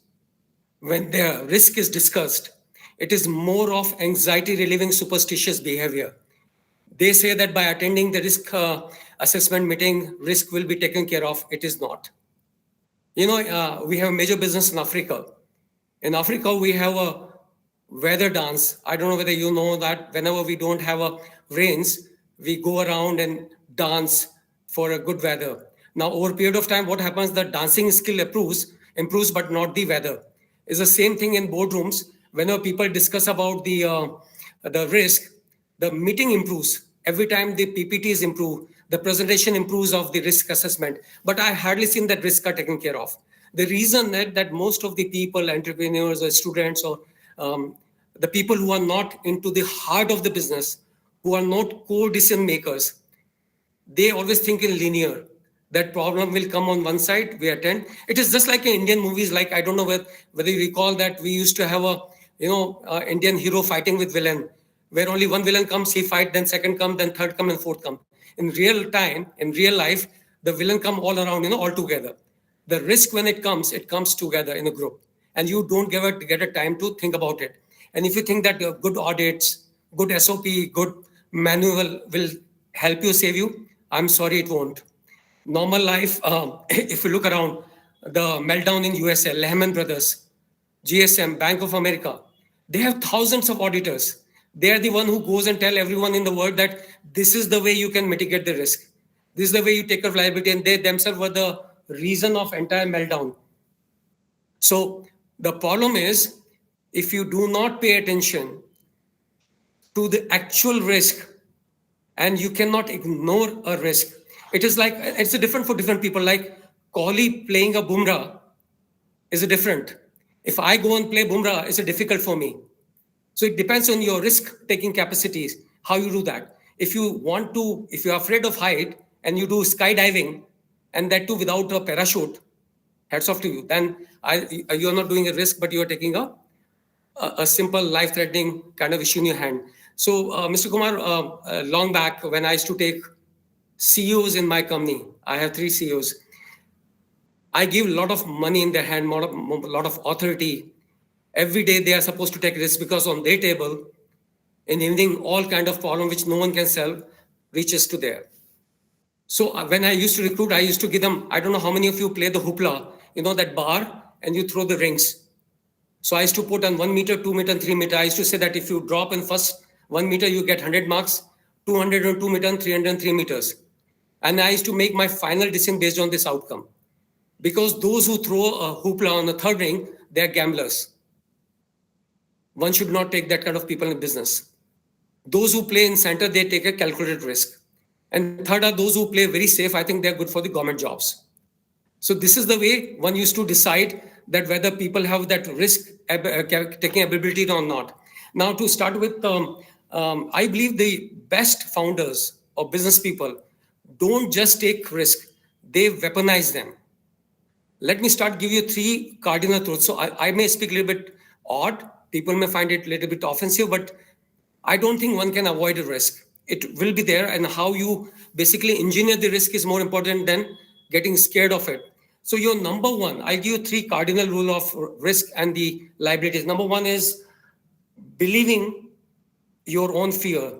when the risk is discussed, it is more of anxiety relieving superstitious behavior. They say that by attending the risk assessment meeting, risk will be taken care of. It is not. You know, we have major business in Africa. In Africa, we have a weather dance. I don't know whether you know that whenever we don't have a rains, we go around and dance for a good weather. Now, over a period of time, what happens? The dancing skill improves, but not the weather. It's the same thing in boardrooms. Whenever people discuss about the risk, the meeting improves. Every time the PPTs improve, the presentation improves of the risk assessment. But I hardly seen that risk are taken care of. The reason that most of the people, entrepreneurs or students or the people who are not into the heart of the business, who are not core decision makers, they always think in linear. That problem will come on one side, we attend. It is just like in Indian movies, like I don't know whether you recall that we used to have a Indian hero fighting with villain, where only one villain comes, he fight, then second come, then third come, and fourth come. In real time, in real life, the villain come all around, all together. The risk when it comes together in a group, and you don't get a time to think about it. And if you think that good audits, good SOP, good manual will help you save you, I'm sorry, it won't. Normal life, if you look around, the meltdown in USA, Lehman Brothers, GSM, Bank of America, they have thousands of auditors. They are the one who goes and tell everyone in the world that this is the way you can mitigate the risk. This is the way you take care of liability, and they themselves were the reason of entire meltdown. So the problem is, if you do not pay attention to the actual risk, and you cannot ignore a risk. It is like, it's a different for different people. Like Kohli playing a Bumrah is a different. If I go and play Bumrah, it's a difficult for me. So it depends on your risk-taking capacities, how you do that. If you're afraid of height and you do skydiving, and that too without a parachute, hats off to you. Then you're not doing a risk, but you're taking a simple life-threatening kind of issue in your hand. So, Mr. Kumar, long back when I used to take CEOs in my company, I have 3 CEOs. I give a lot of money in their hand, a lot of authority. Every day they are supposed to take risks because on their table, in evening, all kind of problem which no one can solve reaches to there. So when I used to recruit, I used to give them, I don't know how many of you play the hoopla, that bar, and you throw the rings. So I used to put on 1 meter, 2 meter, and 3 meter. I used to say that if you drop in first 1 meter, you get 100 marks, 200 on 2 meter, and 303 meters. And I used to make my final decision based on this outcome. Because those who throw a hoopla on the third ring, they're gamblers. One should not take that kind of people in business. Those who play in center, they take a calculated risk. And third are those who play very safe. I think they're good for the government jobs. So this is the way one used to decide that whether people have that risk taking ability or not. Now to start with, I believe the best founders or business people don't just take risk, they weaponize them. Let me give you 3 cardinal truths. So I may speak a little bit odd. People may find it a little bit offensive, but I don't think one can avoid a risk. It will be there, and how you basically engineer the risk is more important than getting scared of it. So your number one, I'll give you 3 cardinal rule of risk and the liabilities. Number 1 is believing your own fear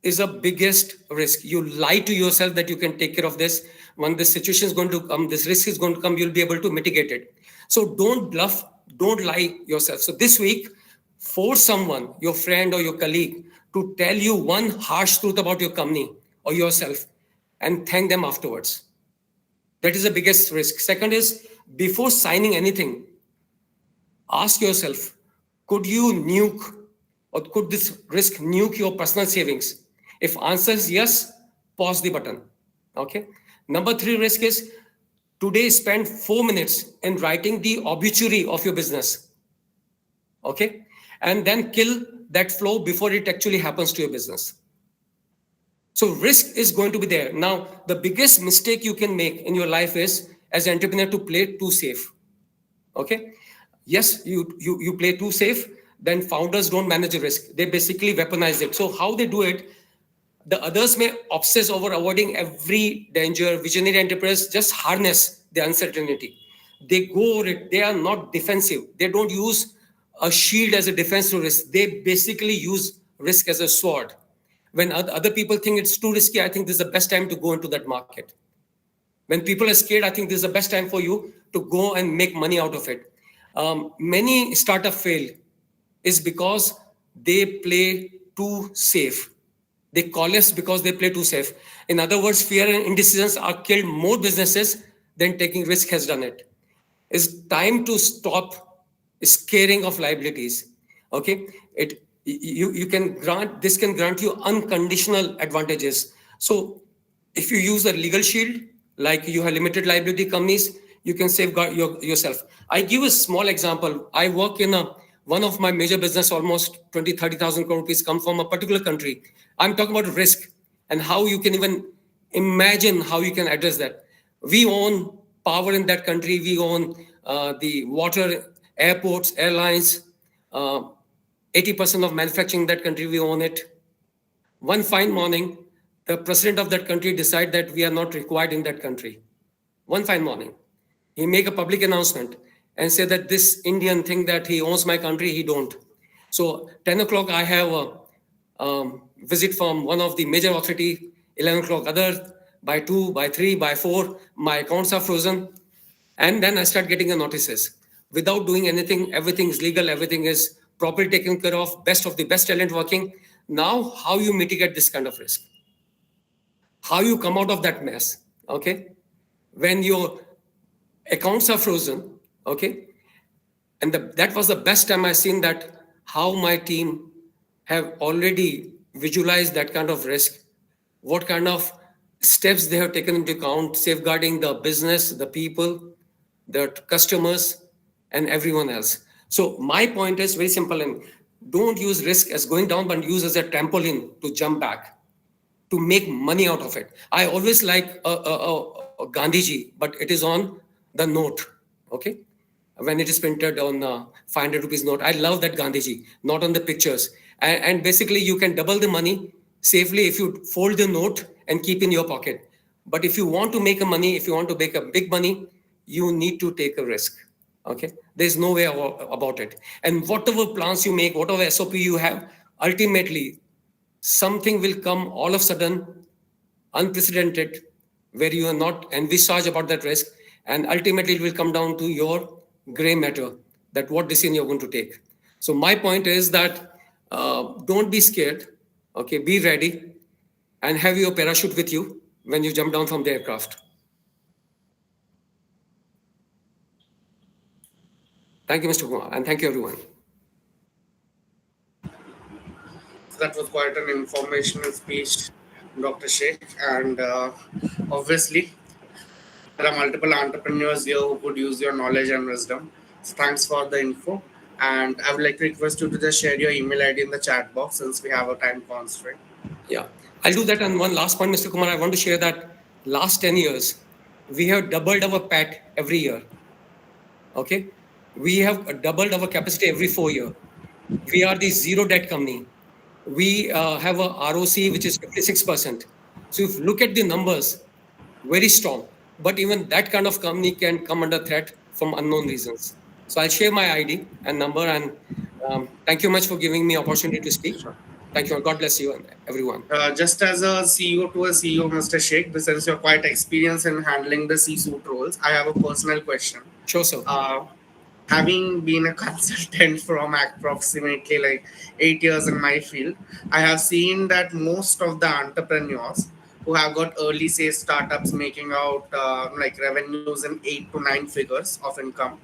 is the biggest risk. You lie to yourself that you can take care of this. When this situation is going to come, this risk is going to come, you'll be able to mitigate it. So don't bluff, don't lie yourself. So this week, force someone, your friend or your colleague, to tell you one harsh truth about your company or yourself. and thank them afterwards. That is the biggest risk. Second is, before signing anything, ask yourself, could you nuke or could this risk nuke your personal savings? If answer is yes, pause the button. Okay. Number three risk is, today spend 4 minutes in writing the obituary of your business. Okay. And then kill that flow before it actually happens to your business. So risk is going to be there. Now, the biggest mistake you can make in your life is, as an entrepreneur, to play too safe. Okay. Yes, you play too safe, then founders don't manage the risk. They basically weaponize it. So how they do it, the others may obsess over avoiding every danger. Visionary entrepreneurs just harness the uncertainty. They go over it. They are not defensive. They don't use a shield as a defense to risk. They basically use risk as a sword. When other people think it's too risky, I think this is the best time to go into that market. When people are scared, I think this is the best time for you to go and make money out of it. Many startups fail is because they play too safe. They collapse because they play too safe. In other words, fear and indecisions are killed more businesses than taking risk has done it. It's time to stop scaring of liabilities. Okay, you can grant, this can grant you unconditional advantages. So if you use a legal shield, like you have limited liability companies, you can safeguard yourself. I give a small example. I work in one of my major business, almost 20, 30,000 crore rupees come from a particular country. I'm talking about risk and how you can even imagine how you can address that. We own power in that country. We own the water, airports, airlines, 80% of manufacturing in that country, we own it. One fine morning, the president of that country decide that we are not required in that country. One fine morning, he make a public announcement and say that this Indian thing that he owns my country, he don't. So 10 o'clock, I have a visit from one of the major authority, 11 o'clock other, by 2, by 3, by 4, my accounts are frozen. And then I start getting the notices. Without doing anything, everything is legal, everything is properly taken care of, best of the best talent working. Now, how you mitigate this kind of risk? How you come out of that mess? Okay, when your accounts are frozen, okay, and that was the best time I seen that how my team have already visualized that kind of risk, what kind of steps they have taken into account, safeguarding the business, the people, the customers, and everyone else. So my point is very simple, and don't use risk as going down, but use as a trampoline to jump back, to make money out of it. I always like Gandhiji, but it is on the note, okay? When it is printed on 500 rupees note. I love that Gandhiji, not on the pictures. And basically you can double the money safely if you fold the note and keep in your pocket. But if you want to make a money, if you want to make a big money, you need to take a risk. Okay, there's no way about it. And whatever plans you make, whatever SOP you have, ultimately something will come all of a sudden, unprecedented, where you are not envisaged about that risk, and ultimately it will come down to your gray matter, that what decision you're going to take. So my point is that don't be scared. Okay, be ready, and have your parachute with you when you jump down from the aircraft. Thank you, Mr. Kumar, and thank you, everyone. So that was quite an informational speech, Dr. Sheikh. And obviously, there are multiple entrepreneurs here who could use your knowledge and wisdom. So thanks for the info. And I would like to request you to just share your email ID in the chat box since we have a time constraint. Yeah, I'll do that. And one last point, Mr. Kumar, I want to share that last 10 years, we have doubled our PAT every year. Okay, we have doubled our capacity every 4 years. We are the zero debt company. We have a ROC which is 56%. So if you look at the numbers, very strong. But even that kind of company can come under threat from unknown reasons. So I'll share my ID and number, and thank you much for giving me opportunity to speak. Sure. Thank you. God bless you and everyone. Just as a CEO to a CEO, Mr. Sheikh, since you're quite experienced in handling the C-suite roles, I have a personal question. Sure, sir. Having been a consultant from approximately like 8 years in my field, I have seen that most of the entrepreneurs who have got early stage startups making out like revenues in 8 to 9 figures of income,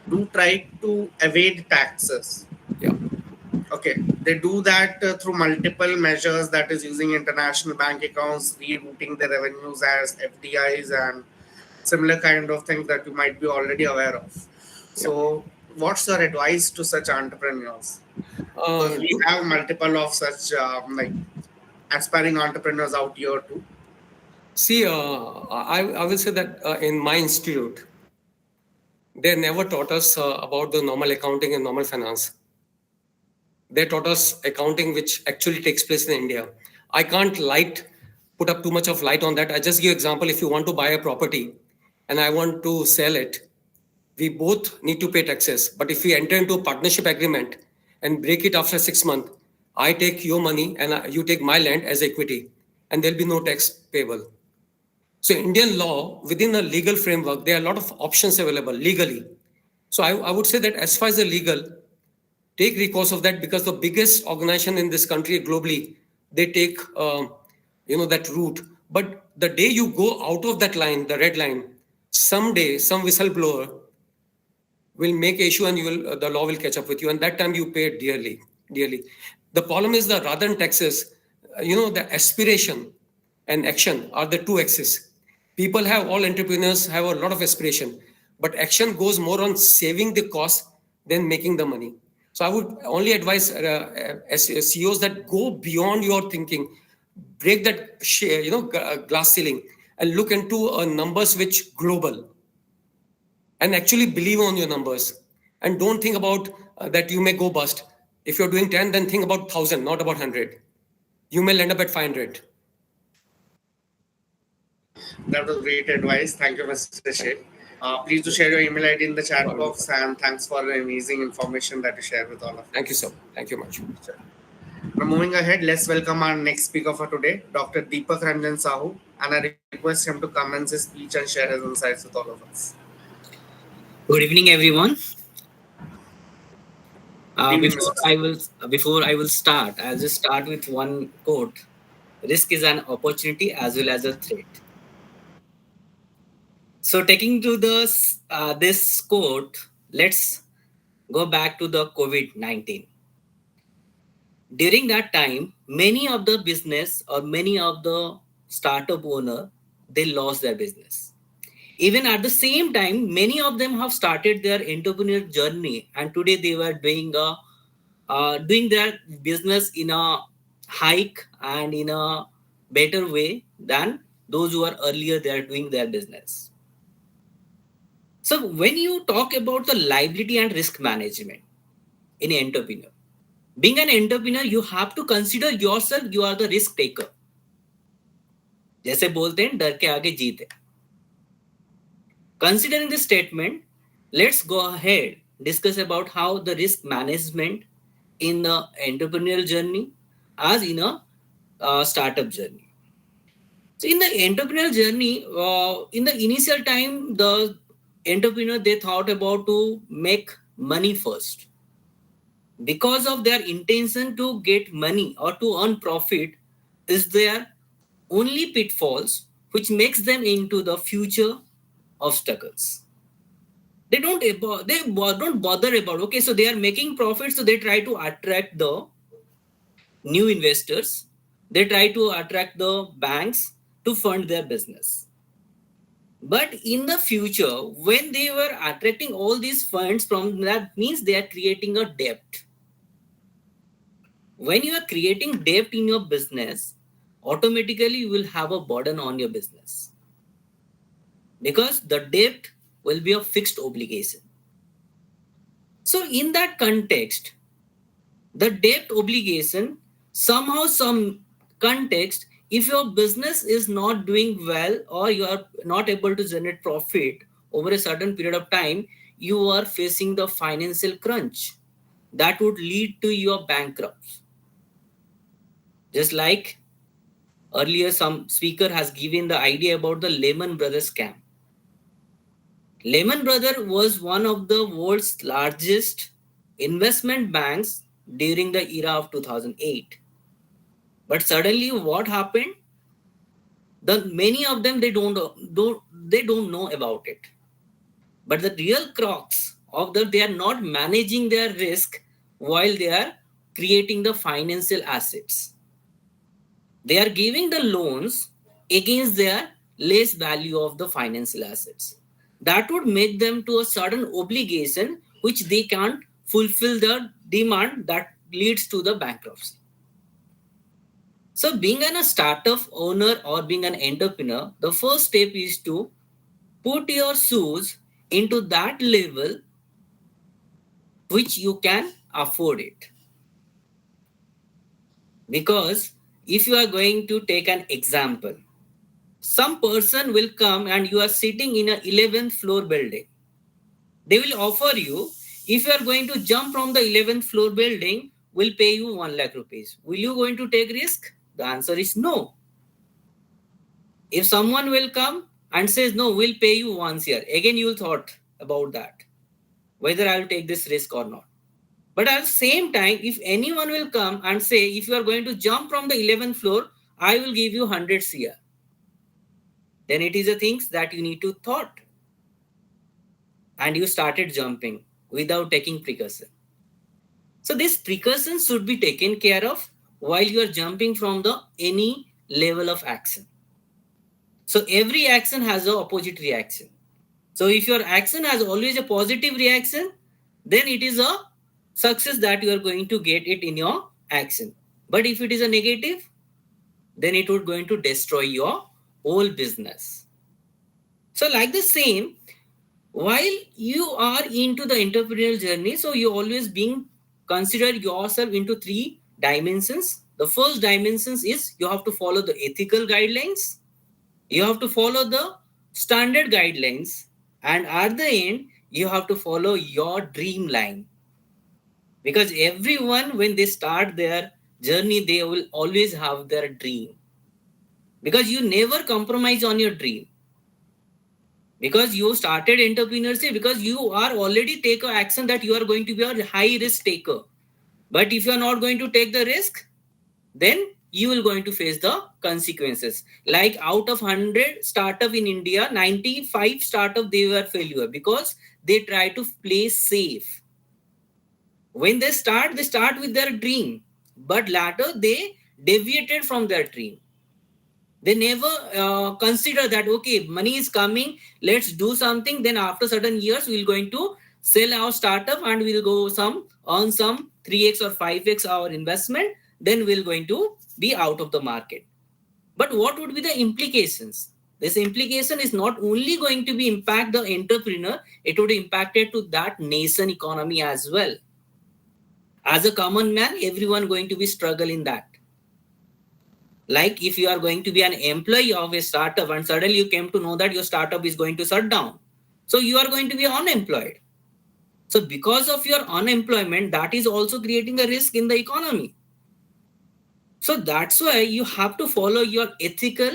do try to evade taxes. Yeah. Okay, they do that through multiple measures, that is using international bank accounts, rerouting their revenues as FDIs, and similar kind of things that you might be already aware of. Yeah. So, what's your advice to such entrepreneurs? Because we Do, have multiple of such like aspiring entrepreneurs out here too. see, I will say that in my institute, they never taught us about the normal accounting and normal finance. They taught us accounting, which actually takes place in India. I can't put up too much of light on that. I just give example. If you want to buy a property and I want to sell it, we both need to pay taxes. But if we enter into a partnership agreement and break it after 6 months, I take your money and you take my land as equity, and there'll be no tax payable. So Indian law, within a legal framework, there are a lot of options available legally. So I would say that as far as the legal, take recourse of that, because the biggest organization in this country globally, they take that route. But the day you go out of that line, the red line, someday some whistleblower will make issue, and you will the law will catch up with you, and that time you pay dearly. The problem is that rather than taxes, the aspiration and action are the two axes. People have, all entrepreneurs have a lot of aspiration, but action goes more on saving the cost than making the money. So I would only advise CEOs that go beyond your thinking, break that glass ceiling, and look into numbers which global, and actually believe on your numbers, and don't think about that you may go bust. If you're doing 10, then think about 1,000, not about 100. You may end up at 500. That was great advice. Thank you, Mr. Sheikh. Please do share your email ID in the chat box, and thanks for the amazing information that you share with all of us. Thank you, sir. Thank you much. Sure. Now, moving ahead, let's welcome our next speaker for today, Dr. Deepak Ranjan Sahu, and I request him to commence his speech and share his insights with all of us. Good evening, everyone. Good evening, Before I will start, I'll just start with one quote: "Risk is an opportunity as well as a threat." So, taking to this quote, let's go back to the COVID-19. During that time, many of the business or many of the startup owner, they lost their business. Even at the same time, many of them have started their entrepreneur journey, and today they were doing their business in a hike and in a better way than those who are earlier they are doing their business. So when you talk about the liability and risk management in an entrepreneur, being an entrepreneur, you have to consider yourself, you are the risk taker. जैसे बोलते हैं डर के आगे जीत है. Considering this statement, let's go ahead discuss about how the risk management in the entrepreneurial journey as in a startup journey. So in the entrepreneurial journey, in the initial time, the entrepreneur, they thought about to make money first. Because of their intention to get money or to earn profit is their only pitfalls, which makes them into the future obstacles. They don't bother about, okay, so they are making profit, so they try to attract the new investors. They try to attract the banks to fund their business. But in the future, when they were attracting all these funds from that, means they are creating a debt. When you are creating debt in your business, automatically you will have a burden on your business, because the debt will be a fixed obligation. So in that context, the debt obligation, somehow some context, if your business is not doing well or you are not able to generate profit over a certain period of time, you are facing the financial crunch that would lead to your bankrupt. Just like earlier some speaker has given the idea about the Lehman Brothers scam. Lehman Brothers was one of the world's largest investment banks during the era of 2008. But suddenly what happened? The many of them they don't know about it. But the real crux of they are not managing their risk while they are creating the financial assets. They are giving the loans against their less value of the financial assets. That would make them to a certain obligation which they can't fulfill the demand, that leads to the bankruptcy. So being a startup owner or being an entrepreneur, the first step is to put your shoes into that level which you can afford it. Because if you are going to take an example, some person will come and you are sitting in a 11th floor building. They will offer you, if you are going to jump from the 11th floor building, will pay you 1 lakh rupees. Will you going to take risk? The answer is no. If someone will come and says, no, we'll pay you once year, again you will thought about that, whether I will take this risk or not. But at the same time, if anyone will come and say, if you are going to jump from the 11th floor, I will give you 100 CR. Then it is the things that you need to thought. And you started jumping without taking precaution. So these precautions should be taken care of while you are jumping from the any level of action. So every action has an opposite reaction. So if your action has always a positive reaction, then it is a success that you are going to get it in your action. But if it is a negative, then it would going to destroy your whole business. So like the same, while you are into the entrepreneurial journey, so you always being consider yourself into 3 dimensions. The first dimensions is you have to follow the ethical guidelines. You have to follow the standard guidelines. And at the end, you have to follow your dream line. Because everyone, when they start their journey, they will always have their dream. Because you never compromise on your dream. Because you started entrepreneurship, because you are already take an action that you are going to be a high risk taker. But if you are not going to take the risk, then you will going to face the consequences. Like out of 100 startup in India, 95 startup they were failure because they try to play safe. When they start with their dream, but later they deviated from their dream. They never consider that, okay, money is coming, let's do something. Then after certain years, we're going to sell our startup and we'll go on some 3x or 5x our investment. Then we're going to be out of the market. But what would be the implications? This implication is not only going to be impact the entrepreneur, it would impact it to that nation economy as well. As a common man, everyone going to be struggling that. Like if you are going to be an employee of a startup and suddenly you came to know that your startup is going to shut down. So you are going to be unemployed. So because of your unemployment, that is also creating a risk in the economy. So that's why you have to follow your ethical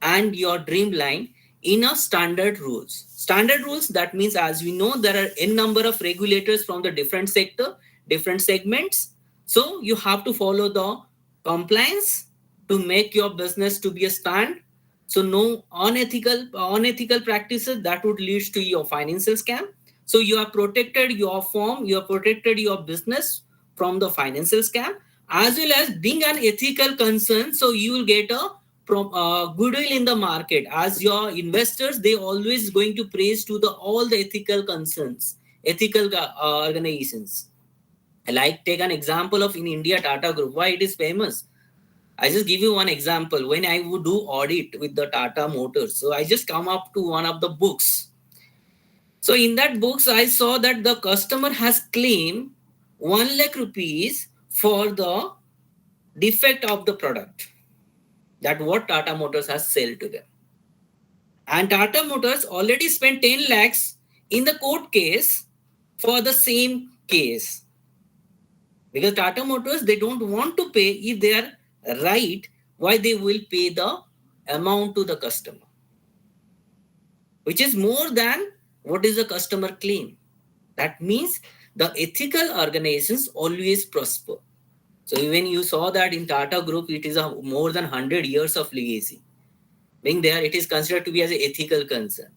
and your dream line in a standard rules. Standard rules, that means as we know, there are n number of regulators from the different sector, different segments. So you have to follow the compliance to make your business to be a stand. So no unethical practices that would lead to your financial scam. So you have protected your firm, you have protected your business from the financial scam, as well as being an ethical concern. So you will get a goodwill in the market. As your investors, they always going to praise to all the ethical concerns, ethical organizations. Like take an example of in India, Tata Group, why it is famous. I just give you one example. When I would do audit with the Tata Motors, so I just come up to one of the books. So in that books, I saw that the customer has claimed 1 lakh rupees for the defect of the product. That what Tata Motors has sold to them. And Tata Motors already spent 10 lakhs in the court case for the same case. Because Tata Motors, they don't want to pay. If they are right, why they will pay the amount to the customer, which is more than what is the customer claim. That means the ethical organizations always prosper. So even you saw that in Tata Group, it is a more than 100 years of legacy. being there, it is considered to be as an ethical concern.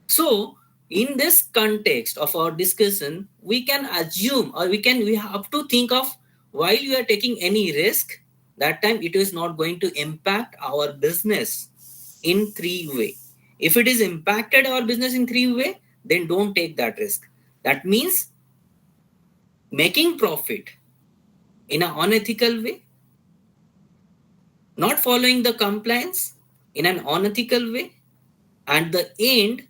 So, in this context of our discussion, we can assume, or we have to think of, while you are taking any risk, that time it is not going to impact our business in three way. If it is impacted our business in three way, then don't take that risk. That means making profit in an unethical way, not following the compliance in an unethical way, and the end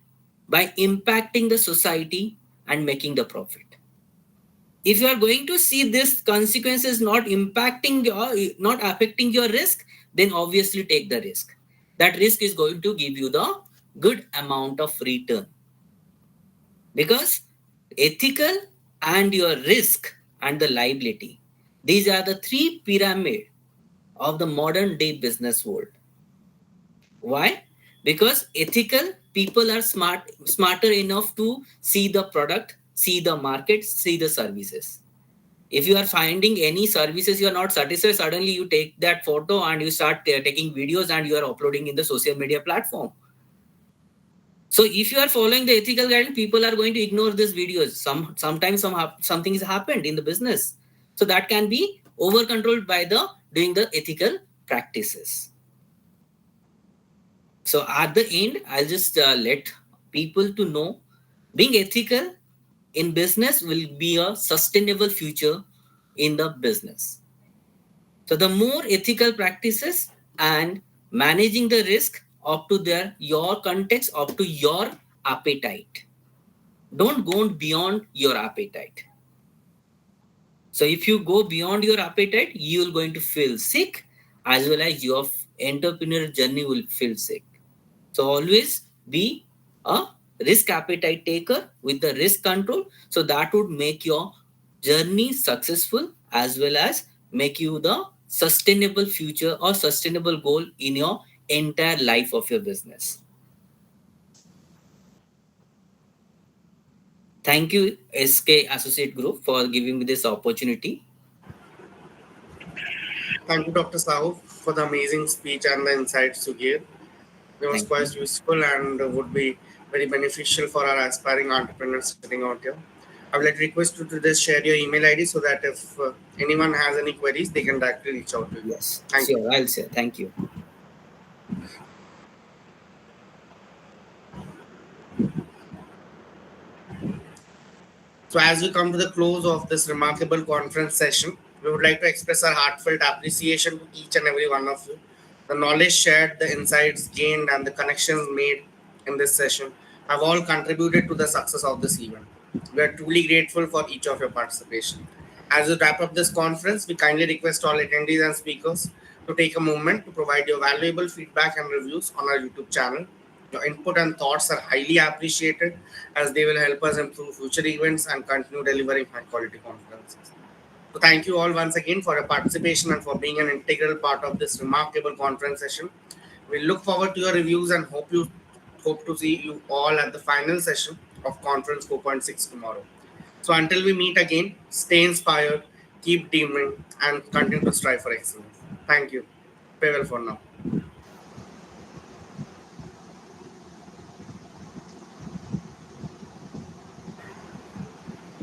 by impacting the society and making the profit. If you are going to see this consequences not impacting your, not affecting your risk, then obviously take the risk. That risk is going to give you the good amount of return, because ethical and your risk and the liability, these are the three pyramid of the modern day business world. Why? Because ethical people are smarter enough to see the product, see the market, see the services. If you are finding any services you are not satisfied, suddenly you take that photo and you start taking videos and you are uploading in the social media platform. So if you are following the ethical guidelines, people are going to ignore these videos. Sometimes something has happened in the business, so that can be over controlled by the doing the ethical practices. So at the end, I'll just let people to know, being ethical in business will be a sustainable future in the business. So the more ethical practices and managing the risk up to your context, up to your appetite. Don't go beyond your appetite. So if you go beyond your appetite, you're going to feel sick, as well as your entrepreneur journey will feel sick. So always be a risk appetite taker with the risk control. So that would make your journey successful, as well as make you the sustainable future or sustainable goal in your entire life of your business. Thank you, SK Associate Group, for giving me this opportunity. Thank you, Dr. Sahu, for the amazing speech and the insights you gave. It was Thank you. quite useful and would be very beneficial for our aspiring entrepreneurs sitting out here. I would like to request you to just share your email ID so that if anyone has any queries, they can directly reach out to you. Yes, Thank you. sure, I'll say thank you. So, as we come to the close of this remarkable conference session, we would like to express our heartfelt appreciation to each and every one of you. The knowledge shared, the insights gained, and the connections made in this session have all contributed to the success of this event. We are truly grateful for each of your participation. As we wrap up this conference, we kindly request all attendees and speakers to take a moment to provide your valuable feedback and reviews on our YouTube channel. Your input and thoughts are highly appreciated, as they will help us improve future events and continue delivering high quality conferences. So thank you all once again for your participation and for being an integral part of this remarkable conference session. We look forward to your reviews and hope to see you all at the final session of Conference 4.6 tomorrow. So until we meet again, stay inspired, keep dreaming, and continue to strive for excellence. Thank you. Farewell for now.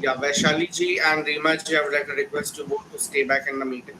Yeah, Vaishali ji and Reema ji, I would like to request you both to stay back in the meeting.